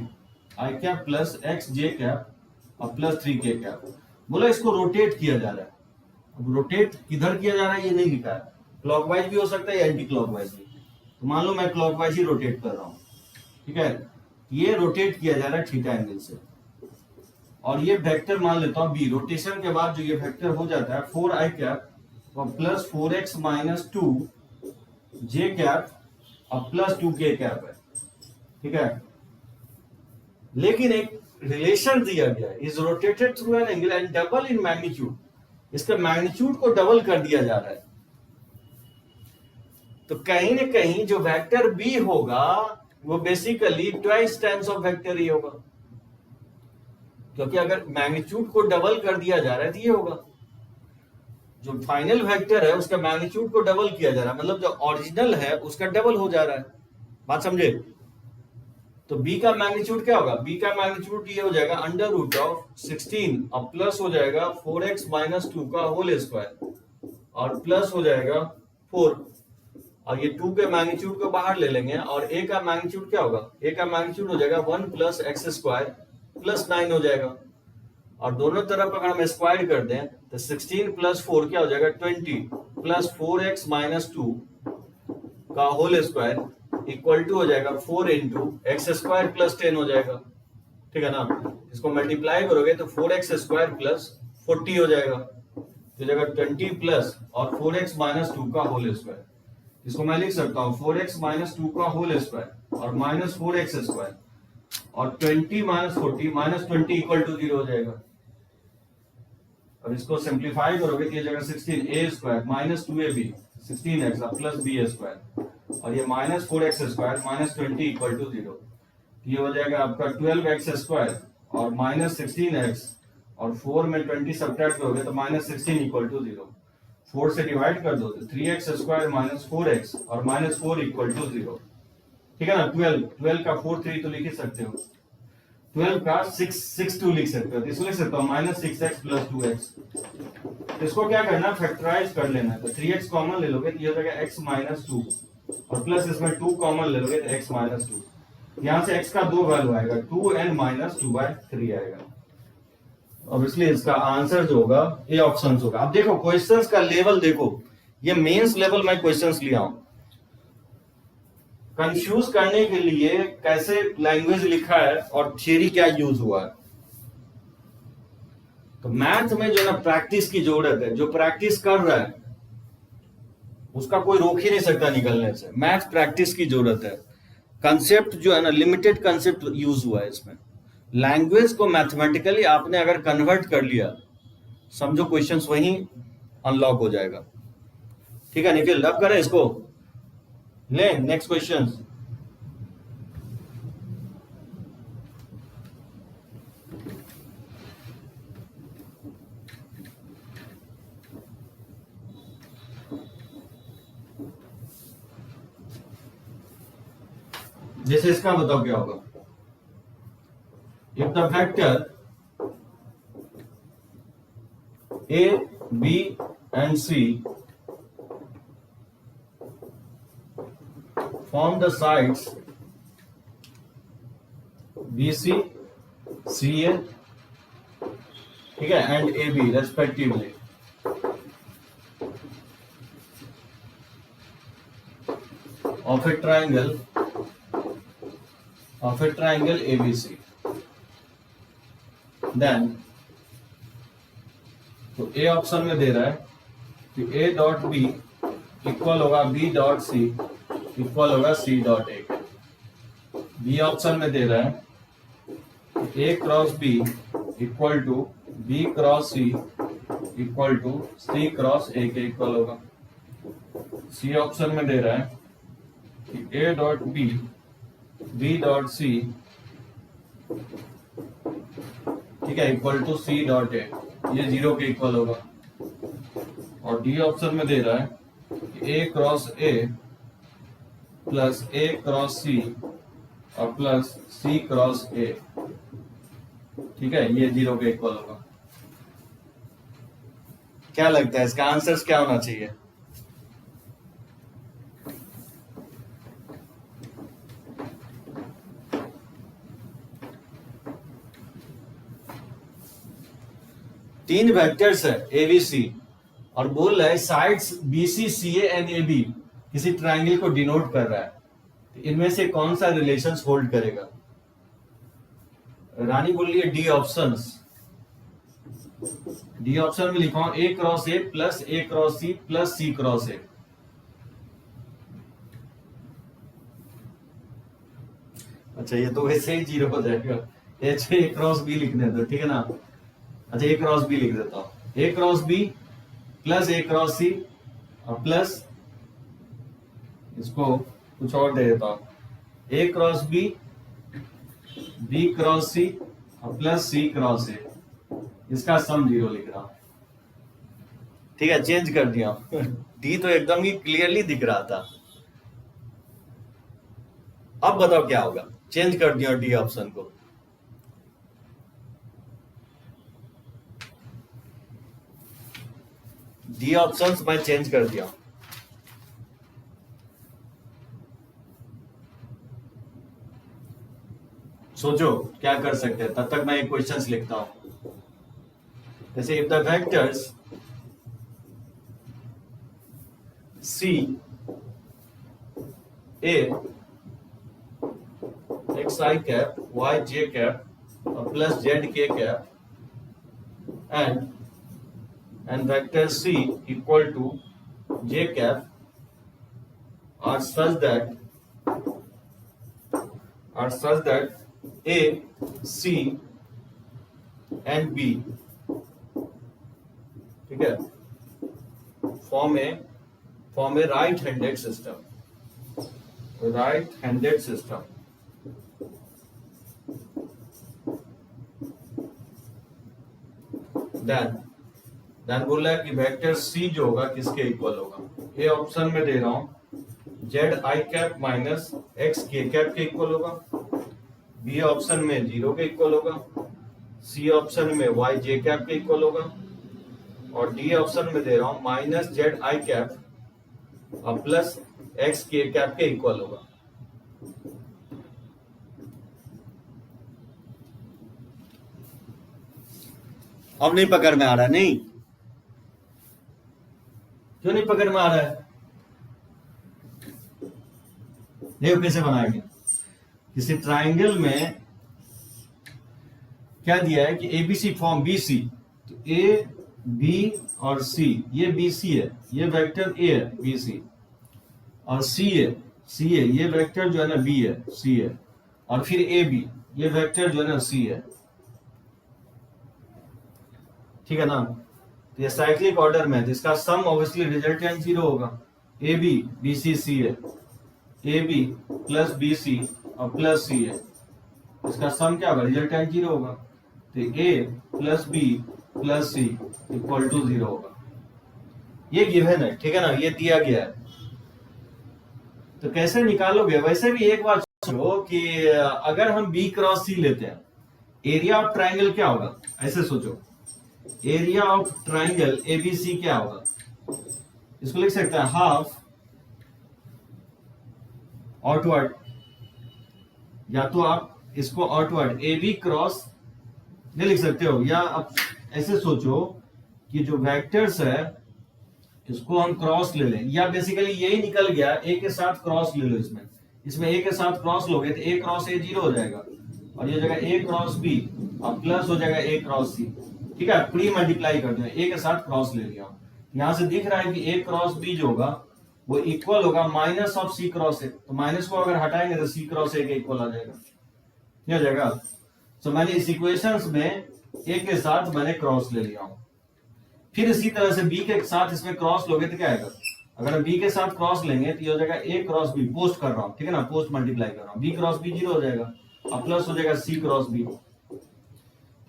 Speaker 1: i cap plus x j cap और प्लस 3k कैप। बोला इसको रोटेट किया जा रहा है। अब रोटेट किधर किया जा रहा है ये नहीं लिखा है, क्लॉकवाइज भी हो सकता है या एंटी क्लॉकवाइज भी। तो मान लो मैं क्लॉकवाइज ही रोटेट कर रहा हूँ, ठीक है। ये रोटेट किया जा रहा है थीटा एंगल से, और ये वेक्टर मान लेता हूँ बी। रोटेशन के बाद जो ये वेक्टर हो जाता है 4i कैप और plus 4x minus 2j cap और प्लस 2k कैप है, ठीक है। लेकिन एक रिलेशन दिया गया है, is rotated through an angle and double in magnitude. इसका मैग्नीट्यूड को डबल कर दिया जा रहा है। तो कहीं ना कहीं जो वेक्टर बी होगा वो basically twice times of vector ए होगा, क्योंकि अगर मैग्नीट्यूड को डबल कर दिया जा रहा है तो ये होगा। जो फाइनल वेक्टर है उसका मैग्नीट्यूड को डबल किया जा रहा है, मतलब जो ओरिजिनल है उसका डबल हो जा रहा है। बात समझे। तो b का मैग्नीट्यूड क्या होगा, b का मैग्नीट्यूड ये हो जाएगा अंडर रूट ऑफ 16 और प्लस हो जाएगा 4x माइनस 2 का होल स्क्वायर और प्लस हो जाएगा 4, और ये 2 के मैग्नीट्यूड को बाहर ले लेंगे और a का मैग्नीट्यूड क्या होगा, a का मैग्नीट्यूड हो जाएगा 1 प्लस एक्स स्क्वायर प्लस 9 हो जाएगा। और दोनों तरफ अगर हम स्क्वायर कर दें तो 16 प्लस 4 क्या हो जाएगा 20 प्लस 4x माइनस 2 का होल स्क्वायर इक्वल टू हो जाएगा 4 इंटू एक्स स्क्वायर प्लस 10 हो जाएगा, ठीक है ना। इसको मल्टीप्लाई करोगे तो 4x स्क्वायर प्लस 40 हो जाएगा, तो जगह 20 प्लस और 4x माइनस 2 का होल स्क्वायर। इसको मैं लिख सकता हूँ 4x माइनस 2 का होल स्क्वायर और माइनस 4x स्क्वायर और 20 माइनस 40 माइनस 20 इक्वल टू 0 हो जाएगा। अब इसको सिंप्लीफाई करोगे तो ये जगह 16a square minus 2ab 16x plus b square और ये minus 4x square minus 20 equal to 0। ये हो जाएगा आपका 12x स्क्वायर और माइनस 16x और 4 में 20 सब्ट्रैक्ट करोगे तो माइनस 16 इक्वल टू 0। 4 से डिवाइड कर दो तो 3x स्क्वायर माइनस 4x और माइनस 4 इक्वल टू 0, ठीक है ना। 12 का 4 3 तो लिख ही सकते हो, 12 का 6 2 लिख सकते हो, तो इसको लिख सकता हूँ माइनस 6x प्लस 2x। इसको क्या करना फैक्टराइज कर लेना है, तो 3x कॉमन ले लोगे तो ये हो जाएगा x माइनस 2 और प्लस इसमें 2 कॉमन ले लोगे तो x माइनस 2। यहाँ से x का 2 वैल्यू आएगा 2n माइनस 2/3 आएगा। अब इसलिए इसका आंसर जो होगा ए ऑप्शन होगा। अब देखो क्वेश्चंस का लेवल देखो, ये मेंस लेवल में क्वेश्चंस लिया हूं। कंफ्यूज करने के लिए कैसे लैंग्वेज लिखा है और थियरी क्या यूज हुआ है। तो मैथ में जो ना प्रैक्टिस की जरूरत है, जो प्रैक्टिस कर रहा है उसका कोई रोक ही नहीं सकता निकलने से। मैथ प्रैक्टिस की जरूरत है। कंसेप्ट जो है ना लिमिटेड कंसेप्ट यूज हुआ है इसमें। लैंग्वेज को मैथमेटिकली आपने अगर कन्वर्ट कर लिया, समझो क्वेश्चंस वहीं अनलॉक हो जाएगा, ठीक है निखिल। अब करें इसको, ले नेक्स्ट क्वेश्चन। जैसे इसका बताओ क्या होगा। If the vector a b and c form the sides bc ca, ठीक है, and ab respectively, of a triangle ABC, then तो ए ऑप्शन में दे रहा है कि a डॉट बी इक्वल होगा b डॉट सी इक्वल होगा c dot A. B option में दे रहा है कि a cross b equal to b cross c equal to C cross A के इक्वल होगा। सी ऑप्शन में दे रहा है कि A dot B dot C, ठीक है, equal to C dot A, ये 0 के इक्वल होगा। और डी ऑप्शन में दे रहा है कि A cross A plus A cross C और प्लस सी क्रॉस ए, ठीक है, ये 0 के इक्वल होगा। क्या लगता है इसका आंसर क्या होना चाहिए? तीन वेक्टर्स है एबीसी और बोल रहा है sides BC CA and AB किसी ट्रायंगल को डिनोट कर रहा है, तो इनमें से कौन सा रिलेशंस होल्ड करेगा? रानी बोल रही है डी ऑप्शन। डी ऑप्शन में लिखा हूं A cross A plus A cross C plus C cross A. अच्छा, ये तो वैसे ही 0 हो जाएगा। एच ए क्रॉस बी लिखने दो, ठीक है ना। अच्छा, ए क्रॉस बी लिख देता हूं, A cross B plus A cross C और प्लस इसको कुछ और दे देता हूं, A cross B cross C और प्लस सी क्रॉस ए, इसका सम 0 लिख रहा हूं। ठीक है, चेंज कर दिया। डी तो एकदम ही क्लियरली दिख रहा था। अब बताओ क्या होगा? चेंज कर दिया डी ऑप्शन को। डी ऑप्शंस मैं चेंज कर दिया। सोचो क्या कर सकते हैं, तब तक मैं एक क्वेश्चंस लिखता हूं। जैसे if the vectors C A X I cap Y J cap और प्लस जेड के cap and vector c equal to j cap are such that a c and b, ठीक है, form a right handed system। Then बोल रहा है कि vector C जो होगा किसके इक्वल होगा? ए ऑप्शन में दे रहा हूं Z I cap minus X K cap के इक्वल होगा। बी ऑप्शन में 0 के इक्वल होगा। सी ऑप्शन में वाई जे कैप के इक्वल होगा। और डी ऑप्शन में दे रहा हूं माइनस जेड आई कैप और प्लस एक्स के कैप के इक्वल होगा। अब नहीं पकड़ में आ रहा? नहीं, क्यों नहीं पकड़ में आ रहा है? देखो कैसे बनाएंगे। किसी ट्राइंगल में क्या दिया है कि एबीसी फॉर्म बीसी, तो ए बी और सी, ये बीसी है, ये वेक्टर ए है बीसी, और सी है ये वेक्टर जो है ना बी है सी है, और फिर ए बी ये वेक्टर जो है ना सी है, ठीक है ना। तो ये साइक्लिक ऑर्डर में है, इसका सम ऑब्वियसली रिजल्टेंट 0 होगा। A B B C C है, A B plus B C और प्लस सी है, इसका सम क्या होगा? रिजल्टेंट 0 होगा। तो A plus B plus C equal to 0 होगा। ये गिवन है, ठीक है ना, ये दिया गया है। तो कैसे निकालोगे? वैसे भी एक बात सोचो कि अगर हम बी क्रॉस सी लेते हैं, एरिया ऑफ ट्राइंगल क्या होगा? ऐसे सोचो, एरिया ऑफ ट्राइंगल एबीसी क्या होगा? इसको लिख सकते हैं हाफ आउटवर्ड, या तो आप इसको आउटवर्ड ए बी क्रॉस नहीं लिख सकते हो, या आप ऐसे सोचो कि जो वेक्टर्स है इसको हम क्रॉस ले लें, या बेसिकली यही निकल गया ए के साथ क्रॉस ले लो। इसमें ए के साथ क्रॉस लोगे तो ए क्रॉस ए 0 हो जाएगा, और ये जगह ए क्रॉस बी और प्लस हो जाएगा ए क्रॉस सी, ठीक है। प्री मल्टीप्लाई कर दिया, ए के साथ क्रॉस ले लिया। यहां से दिख रहा है कि ए क्रॉस बी जो होगा वो इक्वल होगा minus of C cross A, तो माइनस को अगर हटाएंगे तो सी क्रॉस ए के इक्वल आ जाएगा, क्या हो जाएगा? तो मैंने इस इक्वेशंस में ए के साथ मैंने क्रॉस ले लिया हूं। फिर इसी तरह से बी के साथ इसमें क्रॉस लोगे तो क्या आएगा, अगर हम बी के साथ क्रॉस लेंगे तो ये हो जाएगा ए क्रॉस बी, पोस्ट कर रहा हूं, ठीक है ना, पोस्ट मल्टीप्लाई कर रहा हूं, बी क्रॉस बी 0 हो जाएगा और प्लस हो जाएगा सी क्रॉस बी।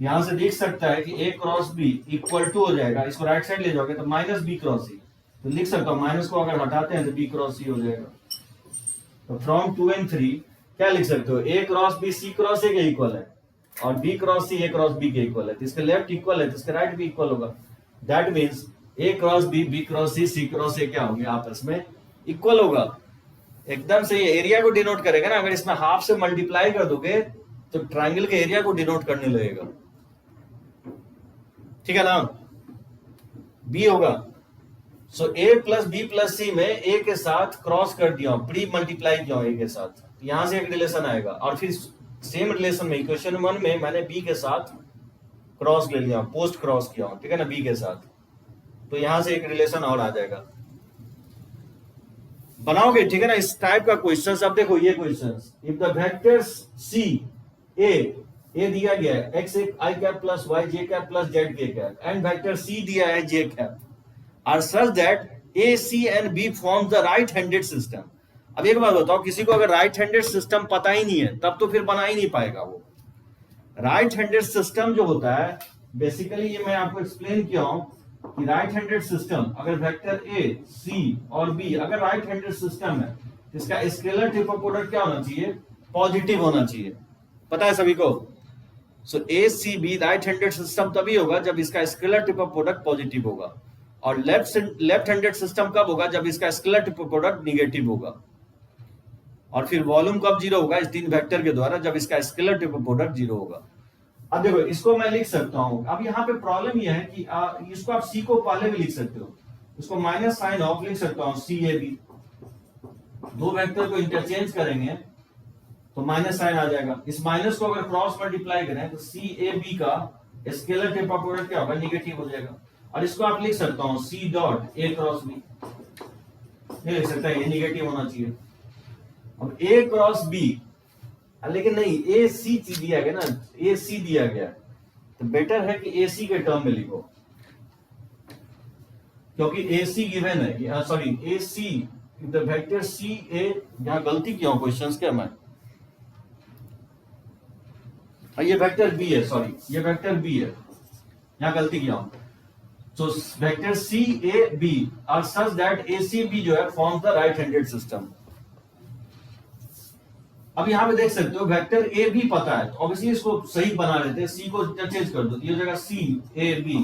Speaker 1: यहां से देख सकता है कि A cross B equal to हो जाएगा, इसको राइट साइड ले जाओगे तो माइनस बी क्रॉस सी, तो लिख सकता हूं माइनस को अगर हटाते हैं तो बी क्रॉस सी हो जाएगा। तो फ्रॉम 2 and 3 क्या लिख सकते हो, A cross B C cross A के इक्वल है और B cross C A cross B के इक्वल है, तो इसका लेफ्ट इक्वल है तो इसका राइट भी इक्वल होगा। That means A cross B B cross C cross A क्या होंगे, आपस में इक्वल होगा। एकदम से ये एरिया को डिनोट करेगा ना, अगर इसमें हाफ से मल्टीप्लाई कर दोगे तो ट्राइंगल के एरिया को डिनोट करने लगेगा, ठीक है ना, बी होगा। सो ए प्लस बी प्लस सी में ए के साथ क्रॉस कर दिया, प्री मल्टीप्लाई किया ए के साथ, यहां से एक रिलेशन आएगा और फिर सेम रिलेशन में इक्वेशन 1 में मैंने बी के साथ क्रॉस ले लिया, पोस्ट क्रॉस किया, ठीक है ना, बी के साथ, तो यहां से एक रिलेशन और आ जाएगा, बनाओगे, ठीक है ना, इस टाइप का क्वेश्चन। अब देखो ये question, if the vectors C A दिया गया है एक्स आई कैप प्लस वाई जे कैप प्लस जेड के कैप एंड वेक्टर सी दिया है j cap are such that A C and B form the right handed system. अब एक बात बताओ, किसी को अगर राइट हैंडेड सिस्टम पता ही नहीं है तब तो फिर बना ही नहीं पाएगा वो। राइट हैंडेड सिस्टम जो होता है बेसिकली, ये मैं आपको एक्सप्लेन किया हूं कि राइट हैंडेड सिस्टम अगर वेक्टर ए सी और बी अगर राइट हैंडेड सिस्टम है तो इसका स्केलर ट्रिपल प्रोडक्ट क्या होना चाहिए, पॉजिटिव होना चाहिए, पता है सभी को। So A C B right handed system तभी होगा जब इसका स्केलर ट्रिपल प्रोडक्ट पॉजिटिव होगा, और लेफ्ट हैंडेड सिस्टम कब होगा, जब इसका स्केलर ट्रिपल प्रोडक्ट निगेटिव होगा, और फिर वॉल्यूम कब 0 होगा, इस 3 वेक्टर के द्वारा, जब इसका स्केलर ट्रिपल प्रोडक्ट 0 होगा। अब देखो इसको मैं लिख सकता हूं, अब यहाँ पे प्रॉब्लम यह है कि इसको आप सी को पहले भी लिख सकते हो, इसको माइनस साइन ऑफ लिख सकता हूं, सी ए बी, दो वेक्टर को इंटरचेंज करेंगे तो माइनस साइन आ जाएगा। इस माइनस को अगर क्रॉस मल्टीप्लाई करें तो सी ए बी का स्केलर ट्रिपल प्रोडक्ट क्या होगा, निगेटिव हो जाएगा, और इसको आप लिख सकता हूं C dot A cross B, ये लिख सकता है, ये निगेटिव होना चाहिए। अब ए क्रॉस बी, लेकिन नहीं, ए सी दिया गया ना, ए सी दिया गया तो बेटर है कि ए सी के टर्म में लिखो, क्योंकि ए सी गिवन है, sorry A C the vector C A, यहां गलती किया हूं क्वेश्चंस के मैं, ये वेक्टर बी है, सॉरी ये वेक्टर बी है, यहां गलती किया हूं। तो vector C A B are such that A C B जो है forms the right handed system. अब यहां पे देख सकते हो वेक्टर ए भी पता है, तो ऑब्वियसली इसको सही बना लेते हैं, सी को इंटरचेंज कर दो, ये हो जाएगा सी ए बी,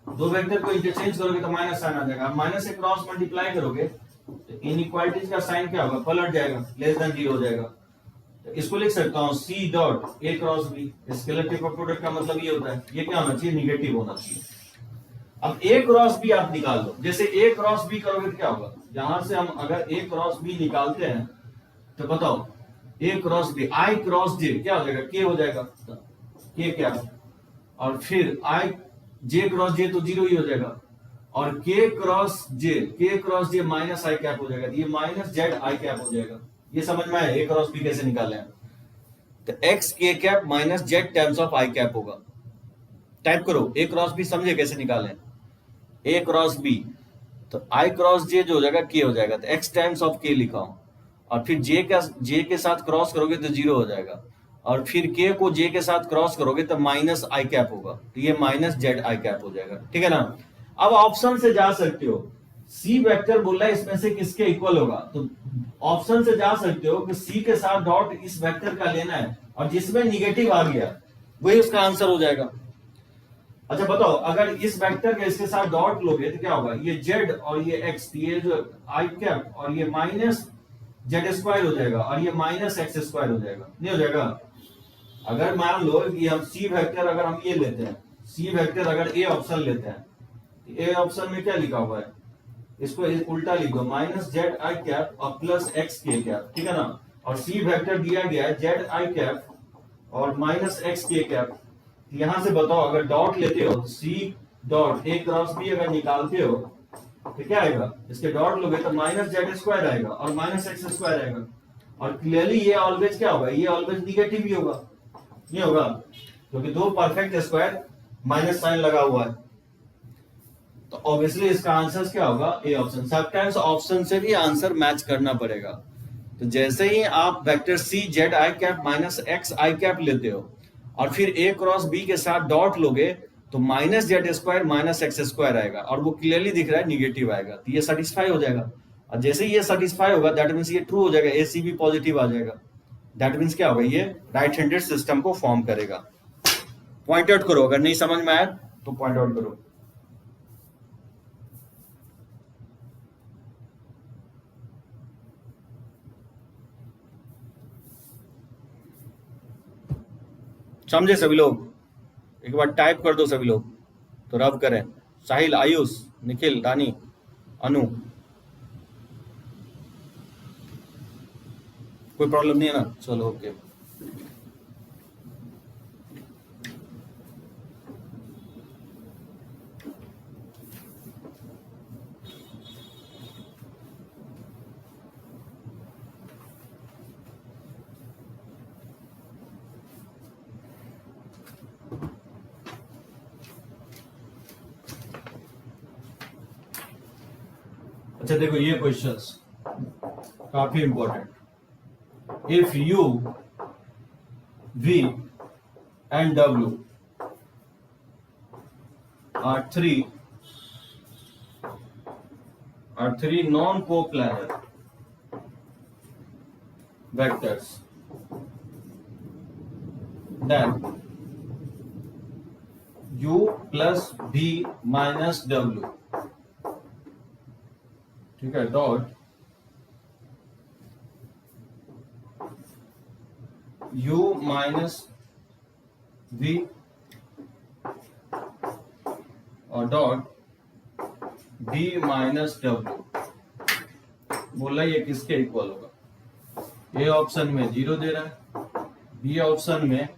Speaker 1: दो वेक्टर को इंटरचेंज करोगे तो माइनस साइन आ जाएगा, माइनस से क्रॉस मल्टीप्लाई करोगे तो इनइक्वालिटीज का साइन क्या होगा, पलट जाएगा, लेस देन 0 हो जाएगा। तो इसको लिख सकता हूं C dot A cross B, scalar triple product का मतलब ये होता है, ये क्या होना चाहिए, निगेटिव होना चाहिए। अब ए क्रॉस बी आप निकाल लो, जैसे ए क्रॉस बी करोगे तो क्या होगा, यहां से हम अगर ए क्रॉस बी निकालते हैं तो बताओ ए क्रॉस बी, आई क्रॉस जे क्या हो जाएगा, के हो जाएगा, के क्या, और फिर आई जे क्रॉस जे तो 0 ही हो जाएगा, और के क्रॉस जे माइनस आई कैप हो जाएगा, ये माइनस जेड आई कैप हो जाएगा। ये समझ में आया ए क्रॉस बी कैसे निकाले हैं, तो x K cap minus Z times of I cap होगा। टाइप करो ए क्रॉस बी, समझे कैसे निकालें, ए क्रॉस बी तो आई क्रॉस जे जो हो जाएगा के हो जाएगा, तो एक्स टाइम्स ऑफ के लिखा हूं, और फिर जे के साथ क्रॉस करोगे तो 0 हो जाएगा, और फिर के को जे के साथ क्रॉस करोगे तो माइनस आई कैप होगा, तो ये माइनस जेड आई कैप हो जाएगा, ठीक है ना। अब ऑप्शन से जा सकते हो, सी वेक्टर बोल रहा है इसमें से किसके इक्वल होगा, तो ऑप्शन से जा सकते हो कि सी के साथ डॉट इस वेक्टर का लेना है, और जिसमें निगेटिव आ गया वही उसका आंसर हो जाएगा। अच्छा बताओ, अगर इस वेक्टर के इसके साथ डॉट लोगे तो क्या होगा, ये जेड और ये एक्स, ये जो आई कैप और ये माइनस जेड स्क्वायर हो जाएगा, और ये माइनस एक्स स्क्वायर हो जाएगा, नहीं हो जाएगा। अगर मान लो कि हम सी वेक्टर अगर हम ये लेते हैं, सी वेक्टर अगर ए ऑप्शन लेते हैं, ए ऑप्शन में क्या लिखा हुआ है, इसको उल्टा लिख दो, माइनस जेड आई कैप और प्लस एक्स के कैप, ठीक है ना, और सी वेक्टर दिया गया है जेड आई कैप और माइनस एक्स के कैप। यहां से बताओ अगर डॉट लेते हो, C dot A cross B अगर निकालते हो तो क्या आएगा, इसके डॉट लोगे तो माइनस जेड स्क्वायर आएगा और माइनस एक्स स्क्वायर आएगा, और क्लियरली ये ऑलवेज क्या होगा, ये ऑलवेज निगेटिव ही होगा, नहीं होगा, क्योंकि दो परफेक्ट स्क्वायर माइनस साइन लगा हुआ है। तो ऑब्वियसली इसका आंसर क्या होगा, ए ऑप्शन। समटाइम्स ऑप्शन से भी आंसर मैच करना पड़ेगा। तो जैसे ही आप vector C Z I cap minus X I cap लेते हो और फिर ए क्रॉस बी के साथ डॉट लोगे तो minus Z square minus x square आएगा और वो क्लियरली दिख रहा है निगेटिव आएगा, तो ये सेटिस्फाई हो जाएगा। और जैसे ही ये सेटिस्फाई होगा दैट मीन्स ये ट्रू हो जाएगा, ए सी भी पॉजिटिव आ जाएगा। दैट मीन्स क्या होगा, ये राइट हैंडेड सिस्टम को फॉर्म करेगा। पॉइंट आउट करो, अगर नहीं समझ में आया तो पॉइंट आउट करो। समझे सभी लोग? एक बार टाइप कर दो सभी लोग तो रब करें। साहिल, आयुष, निखिल, रानी, अनु, कोई प्रॉब्लम नहीं है ना? चलो ओके। अच्छा देखो ये क्वेश्चंस काफी important. If U V and W are three non-coplanar vectors, then u plus v minus w, ठीक है, डॉट u माइनस v और डॉट b माइनस w। बोला ये किसके इक्वल होगा? ए ऑप्शन में 0 दे रहा है, बी ऑप्शन में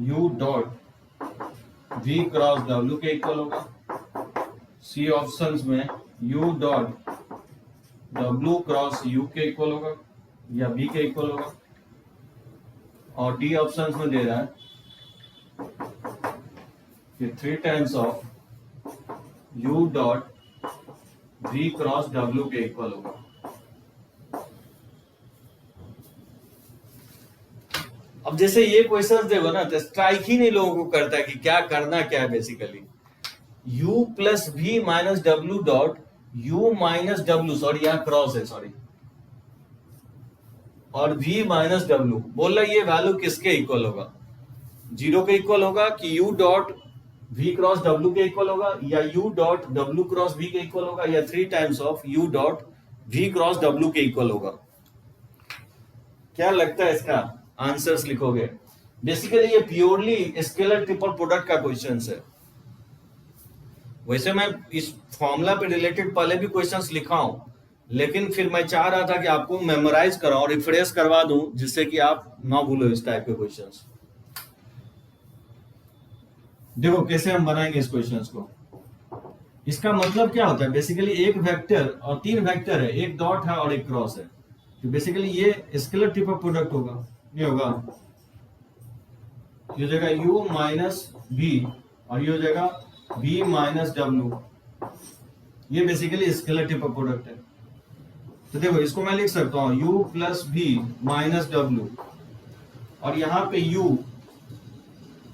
Speaker 1: u dot v cross w के इक्वल होगा, सी ऑप्शन में u dot w cross u के इक्वल होगा या b के इक्वल होगा, और डी ऑप्शन में दे रहा है कि 3 times of u dot v cross w के इक्वल होगा। अब जैसे ये क्वेश्चन देखो ना तो स्ट्राइक ही नहीं लोगों को करता है कि क्या करना क्या है। Basically u plus v minus W dot u minus W, sorry यहाँ क्रॉस है, सॉरी, और v माइनस डब्ल्यू। बोल रहा ये वैल्यू किसके इक्वल होगा? 0 के इक्वल होगा कि u dot v cross w के इक्वल होगा या u dot w cross v के इक्वल होगा या 3 times of u dot v cross w के इक्वल होगा? क्या लगता है इसका आंसर्स लिखोगे? बेसिकली ये प्योरली स्केलर ट्रिपल प्रोडक्ट का क्वेश्चन है। वैसे मैं इस फॉर्मूला पे रिलेटेड पहले भी क्वेश्चंस लिखा हूं, लेकिन फिर मैं चाह रहा था कि आपको मेमोराइज कराऊं, रिफ्रेश करवा दूं, जिससे कि आप ना भूलो इस टाइप के क्वेश्चंस। देखो कैसे हम बनाएंगे इस क्वेश्चंस को। इसका मतलब क्या होता है? बेसिकली एक वेक्टर और 3 वेक्टर है, एक डॉट है और एक क्रॉस है, तो बेसिकली ये स्केलर ट्रिपल प्रोडक्ट होगा। ये होगा, ये हो जाएगा u माइनस v और ये हो जाएगा v माइनस w। ये बेसिकली स्केलर ट्रिपल प्रोडक्ट है। तो देखो इसको मैं लिख सकता हूं u plus v minus w, और यहाँ पे u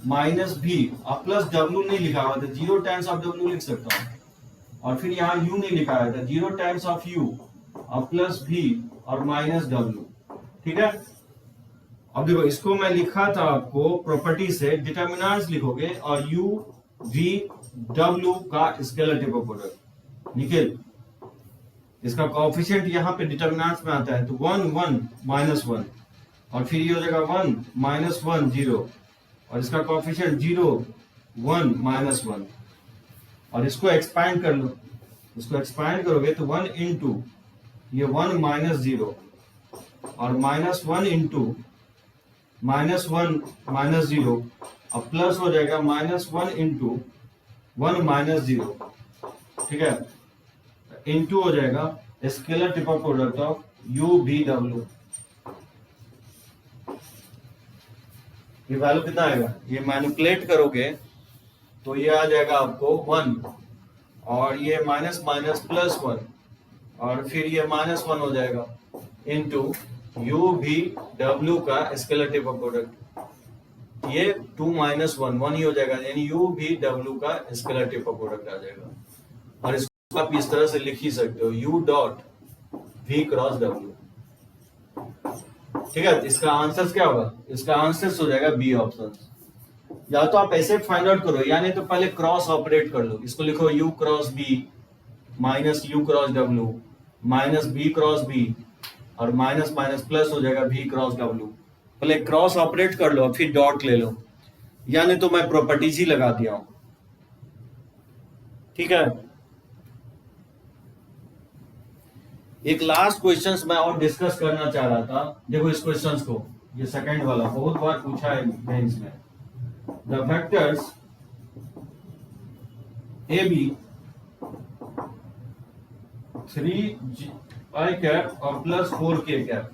Speaker 1: माइनस v और प्लस w नहीं लिखा हुआ था, 0 टाइम्स ऑफ w लिख सकता हूँ, और फिर यहाँ u नहीं लिखा हुआ था, 0 टाइम्स ऑफ u और प्लस v और माइनस w। ठीक है, अब देखो इसको मैं लिखा था आपको प्रॉपर्टी से, डिटर्मिनेंट्स लिखोगे और u v w का स्केलर ट्रिपल प्रोडक्ट। निखिल, इसका कोएफिशिएंट यहाँ पे डिटर्मिनेंट्स में आता है, तो 1 1 माइनस 1, और फिर ये हो जाएगा 1 माइनस 1 0, और इसका कोएफिशिएंट 0 1 माइनस 1, और इसको एक्सपैंड कर लो। इसको एक्सपैंड करोगे तो 1 इंटू ये 1 माइनस 0 और माइनस 1 इंटू माइनस 1 माइनस 0 और प्लस हो जाएगा माइनस 1 इंटू 1 माइनस 0। ठीक है, इंटू हो जाएगा scalar triple product of u v w। ये वैल्यू कितना आएगा? ये मैनिपुलेट करोगे तो ये आ जाएगा आपको 1, और ये माइनस माइनस प्लस 1 और फिर ये -1 हो जाएगा इनटू यू भी डब्ल्यू का स्केलर टेप प्रोडक्ट, ये 2 - 1 ही हो जाएगा, यानी यू भी डब्ल्यू का स्केलर टेप प्रोडक्ट आ जाएगा। और इसको आप इस तरह से लिख ही सकते हो U dot V cross W. ठीक है, इसका आंसर क्या होगा? इसका आंसर हो जाएगा बी ऑप्शन। या तो आप ऐसे फाइंड आउट करो, यानी तो पहले क्रॉस ऑपरेट कर लो, इसको लिखो U cross B minus U cross W minus B cross B और माइनस माइनस प्लस हो जाएगा बी क्रॉस डब्ल्यू। पहले क्रॉस ऑपरेट कर लो फिर डॉट ले लो, यानी तो मैं प्रॉपर्टीज ही लगा दिया हूं। ठीक है, एक लास्ट क्वेश्चंस मैं और डिस्कस करना चाह रहा था। देखो इस क्वेश्चंस को, ये सेकंड वाला बहुत बार पूछा है मेंस में। The vectors A B 3i cap और plus 4k cap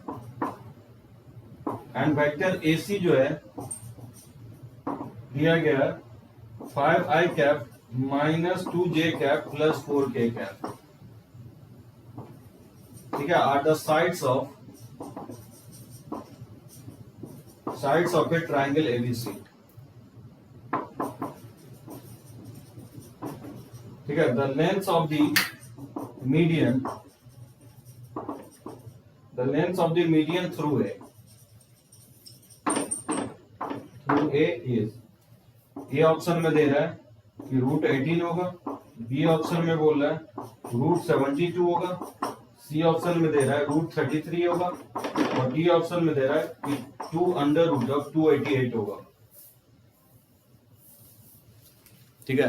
Speaker 1: and vector A C जो है दिया गया 5i cap minus 2j cap plus 4k cap. ठीक है, are the sides of a triangle ABC. ठीक है, the length of the median through A is, A option में दे रहा है कि √18 होगा, बी ऑप्शन में बोल रहा है √72 होगा, सी ऑप्शन में दे रहा है √33 होगा और डी ऑप्शन में दे रहा है कि 2√288 होगा। ठीक है,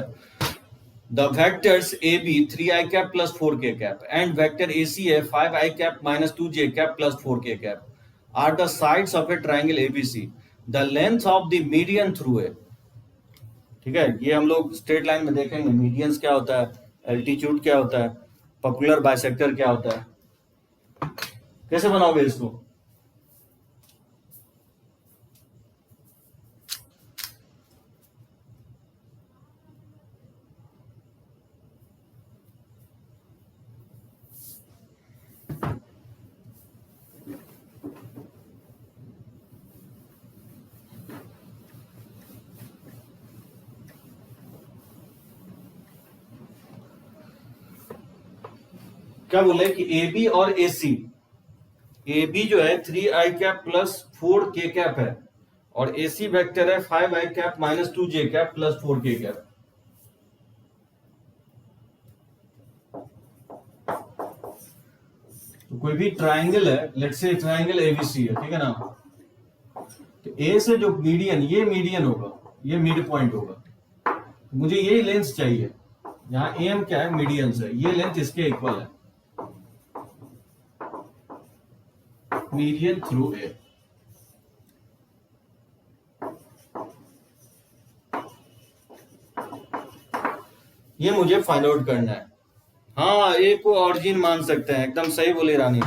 Speaker 1: the vectors A B 3i cap plus 4k cap and vector A C है 5i cap minus 2j cap plus 4k cap are the sides of a triangle ABC. The length of the median through A. ठीक है, ये हम लोग straight line में देखेंगे medians क्या होता है, एल्टीट्यूड क्या होता है, पॉपुलर बाइसेक्टर क्या होता है, कैसे बनाओगे इसको। क्या बोले कि ए बी और ए सी, ए बी जो है 3i cap plus 4k cap है और ए सी वेक्टर है 5i cap minus 2j cap plus 4k cap. तो कोई भी ट्राइंगल है, लेट्स से ट्राइंगल एबीसी है, ठीक है ना, तो ए से जो मीडियन, ये मीडियन होगा, ये मिड पॉइंट होगा, तो मुझे यही लेंथ चाहिए। यहाँ एम क्या है, मीडियन से, ये लेंथ इसके इक्वल है, मीडियन थ्रू ए। ये मुझे फाइंड आउट करना है। हाँ, ए को ऑरिजिन मान सकते हैं, एकदम सही बोली रानी,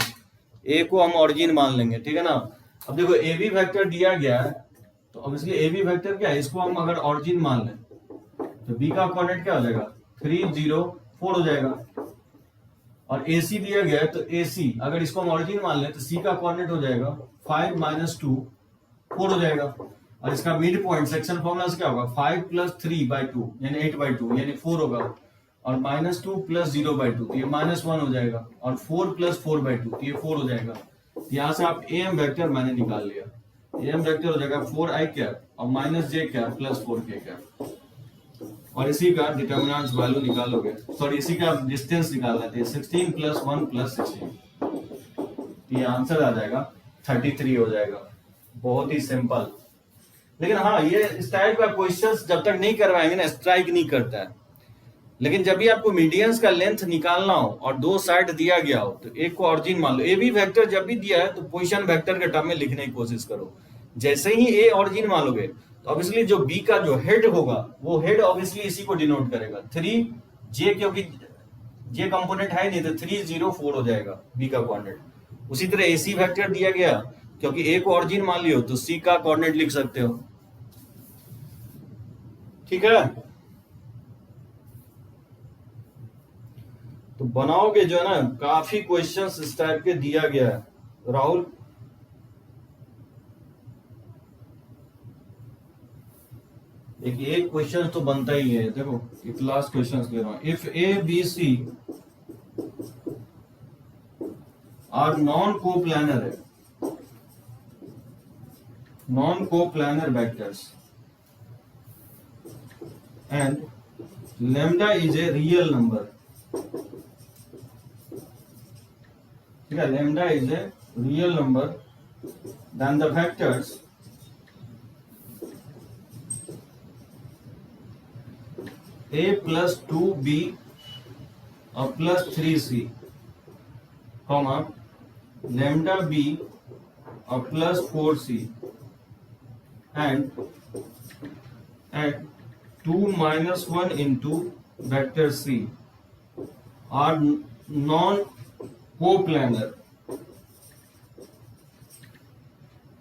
Speaker 1: ए को हम ऑरिजिन मान लेंगे। ठीक है ना, अब देखो ए बी वेक्टर दिया गया है, तो ऑब्वियसली ए बी वेक्टर क्या है, इसको हम अगर ऑरिजिन मान लें तो बी का कोऑर्डिनेट क्या हो जाएगा, 3 0 4 हो जाएगा। और ए सी दिया गया है तो ए सी अगर इसको हम ऑरिजिन मान लें तो सी का कोऑर्डिनेट हो जाएगा 5 - 2 4 हो जाएगा। और इसका मिड पॉइंट सेक्शन फॉर्मूला से क्या होगा, 5 + 3/2 यानी 8/2 यानी 4 होगा, और -2 + 0/2 तो ये -1 हो जाएगा, और 4 + 4/2 तो ये 4 हो जाएगा। यहाँ से आप एम वेक्टर मैंने निकाल लिया, एम वेक्टर हो जाएगा 4i कैप और -j cap plus 4k cap, और इसी का डिटर्मिनेंट वैल्यू निकालोगे, सॉरी इसी का डिस्टेंस निकालना है, 16 + 1 + 16, ये आंसर आ जाएगा 33 हो जाएगा। बहुत ही सिंपल। लेकिन हाँ, ये इस टाइप का क्वेश्चंस जब तक नहीं करवाएंगे ना, स्ट्राइक नहीं करता है। लेकिन जब भी आपको मीडियंस का लेंथ निकालना हो और दो साइड दिया गया हो तो एक को ऑरिजिन मान लो। ए बी वेक्टर जब भी दिया है तो पोजीशन वेक्टर के टर्म में लिखने की कोशिश करो। जैसे ही ए ऑरिजिन मान लोगे तो ऑब्वियसली जो बी का जो हेड होगा वो हेड ऑब्वियसली इसी को डिनोट करेगा 3j, क्योंकि जे कंपोनेंट है नहीं तो 3 0 4 हो जाएगा बी का कोऑर्डिनेट। उसी तरह ए सी वेक्टर दिया गया, क्योंकि ए को ऑरिजिन मान लियो तो सी का कोऑर्डिनेट लिख सकते हो। ठीक है, बनाओगे जो है ना, काफी क्वेश्चंस इस टाइप के दिया गया है राहुल। एक क्वेश्चन तो बनता ही है। देखो एक लास्ट क्वेश्चन ले रहा हूं। If A B C are non coplanar है, non coplanar vectors and lambda is a real number, ठीक है, lambda is a real number, then the vectors a plus 2b plus 3c, comma lambda b plus 4c and 2 minus 1 into vector c are non coplanar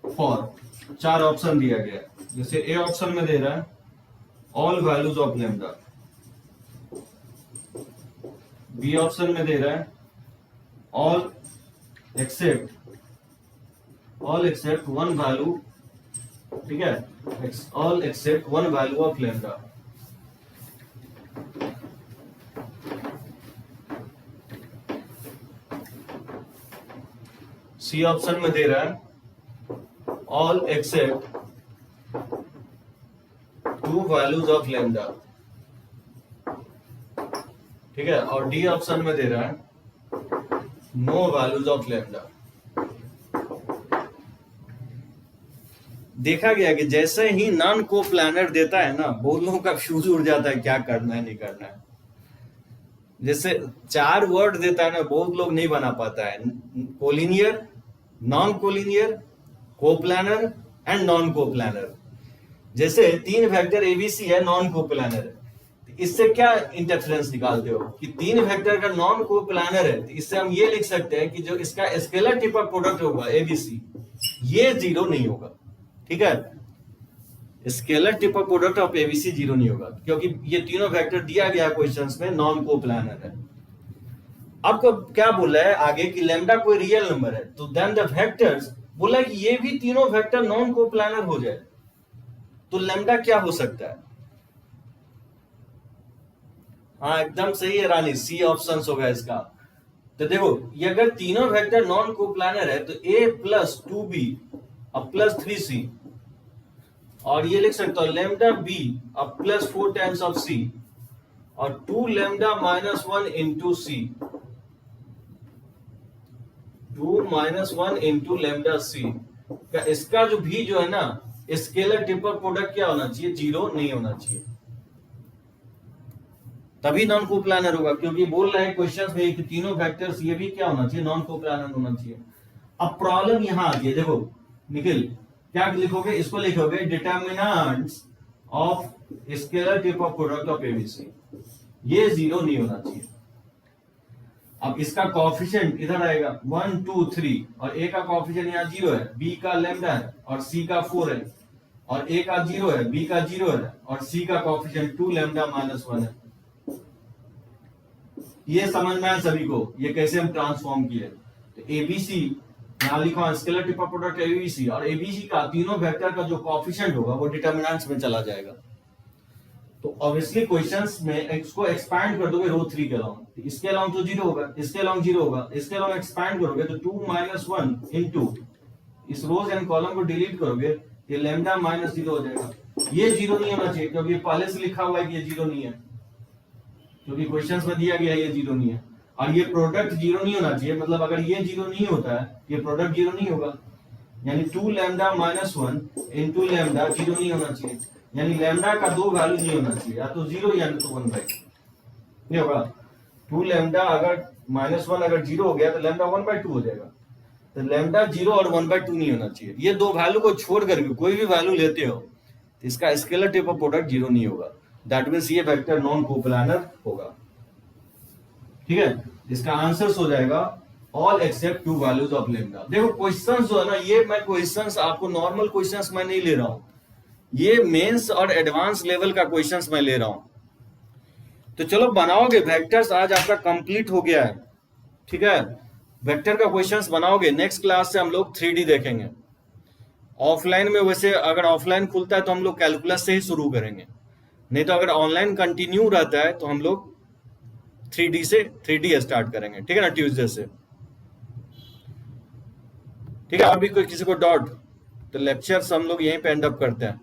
Speaker 1: for, चार option दिया गया। जैसे A option में दे रहा है all values of lambda, B option में दे रहा है ऑल एक्सेप्ट वन वैल्यू, ठीक है, all except one value of lambda. C option में दे रहा है all except two values of lambda, ठीक है, और डी ऑप्शन में दे रहा है नो वैल्यूज ऑफ लैम्डा। देखा गया कि जैसे ही नॉन कोप्लानर देता है ना, बहुत लोगों का फ्यूज उड़ जाता है क्या करना है नहीं करना है। जैसे चार वर्ड देता है ना, बहुत लोग नहीं बना पाता है, collinear, non collinear, coplanar and non coplanar. जैसे तीन वेक्टर एबीसी है, नॉन कोप्लानर, इससे क्या इंटरफेरेंस निकालते हो कि तीन वेक्टर का नॉन कोप्लानर है, तो इससे हम ये लिख सकते हैं कि जो इसका स्केलर टिप ऑफ प्रोडक्ट होगा एबीसी, ये जीरो नहीं होगा, ठीक है, scalar tip of product of ABC zero नहीं होगा, क्योंकि ये तीनों वेक्टर दिया गया क्वेश्चंस में नॉन कोप्लानर है। आपको क्या बोला है आगे कि लैम्डा कोई रियल नंबर है, तो देन द वेक्टर्स बोला कि ये भी तीनों वेक्टर नॉन कोप्लानर हो जाए, तो लैम्डा क्या हो सकता है? हाँ एकदम सही है रानी, सी ऑप्शन होगा इसका। तो देखो ये अगर तीनों वेक्टर नॉन कोप्लानर है तो a प्लस 2b अब प्लस 3c, और ये लिख सकता हूं लैम्डा b अब प्लस 4 टाइम्स ऑफ c और 2 lambda minus 1 into c, 2 minus 1 into lambda c का इसका जो भी जो है ना स्केलर टिपर प्रोडक्ट क्या होना चाहिए? जीरो नहीं होना चाहिए, तभी नॉन कोप्लानर होगा, क्योंकि बोल रहे हैं क्वेश्चंस में कि तीनों वेक्टर्स ये भी क्या होना चाहिए? नॉन कोप्लानर होना चाहिए। अब प्रॉब्लम यहां आती है, देखो निखिल क्या लिखोगे? इसको लिखोगे determinants of scalar tip of product of ABC, ये जीरो नहीं होना चाहिए। अब इसका कोएफिशिएंट इधर आएगा 1 2 3 और ए का कोएफिशिएंट यहाँ 0 है, बी का लैम्डा है और सी का 4 है, और ए का 0 है, बी का 0 है और सी का कोएफिशिएंट 2 लैम्डा माइनस 1 है। ये समझ में आया सभी को ये कैसे हम ट्रांसफॉर्म किए? तो एबीसी यहां लिखा scalar tip of product ABC, और एबीसी का तीनों वेक्टर का जो कोएफिशिएंट होगा वो डिटरमिनेंट्स में चला जाएगा। तो ऑब्वियसली क्वेश्चंस में इसको एक्सपैंड कर दोगे रो 3 के अलाउंग, तो इसके अलाउंग तो 0 होगा, इसके अलाउंग 0 होगा, इसके अलाउंग एक्सपैंड करोगे तो 2 माइनस 1 इनटू इस रोज एंड कॉलम को डिलीट करोगे, ये लैम्डा माइनस 0 हो जाएगा। ये 0 नहीं होना चाहिए क्योंकि पहले से लिखा हुआ है कि ये 0 नहीं है, क्योंकि क्वेश्चंस में दिया गया है ये 0 नहीं है, और ये प्रोडक्ट 0 नहीं होना चाहिए, मतलब अगर ये 0 नहीं होता है ये प्रोडक्ट 0 नहीं होगा, यानी 2 लैम्डा माइनस 1 इनटू लैम्डा 0 नहीं होना चाहिए, यानी लैम्डा का दो वैल्यू नहीं होना चाहिए, या तो 0 या तो 1/2 नहीं होगा। 2 लैम्डा अगर माइनस 1 अगर 0 हो गया तो लैम्डा 1/2 हो जाएगा, तो लैम्डा 0 और 1/2 नहीं होना चाहिए। ये दो वैल्यू को छोड़ करके कोई भी वैल्यू लेते हो तो इसका स्केलर टिप ऑफ प्रोडक्ट 0 नहीं होगा, दैट मींस ये वेक्टर नॉन कोप्लानर होगा, ठीक है। इसका आंसर हो जाएगा all except 2 values of lambda. देखो क्वेश्चंस जो है ना, ये मैं क्वेश्चंस आपको नॉर्मल क्वेश्चंस मैं नहीं ले रहा हूं, ये मेंस और एडवांस लेवल का क्वेश्चंस मैं ले रहा हूं। तो चलो बनाओगे वेक्टर्स, आज आपका कंप्लीट हो गया है, ठीक है। वेक्टर का क्वेश्चंस बनाओगे, नेक्स्ट क्लास से हम लोग 3D देखेंगे। ऑफलाइन में वैसे अगर ऑफलाइन खुलता है तो हम लोग कैलकुलस से ही शुरू करेंगे, नहीं तो अगर ऑनलाइन कंटिन्यू रहता है तो हम लोग 3D स्टार्ट करेंगे, ठीक है ना, ट्यूसडे से। ठीक है, अभी कोई किसी को डाउट तो लेक्चर्स हम लोग यहीं पे एंड अप करते हैं।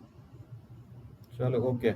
Speaker 1: चलो ओके।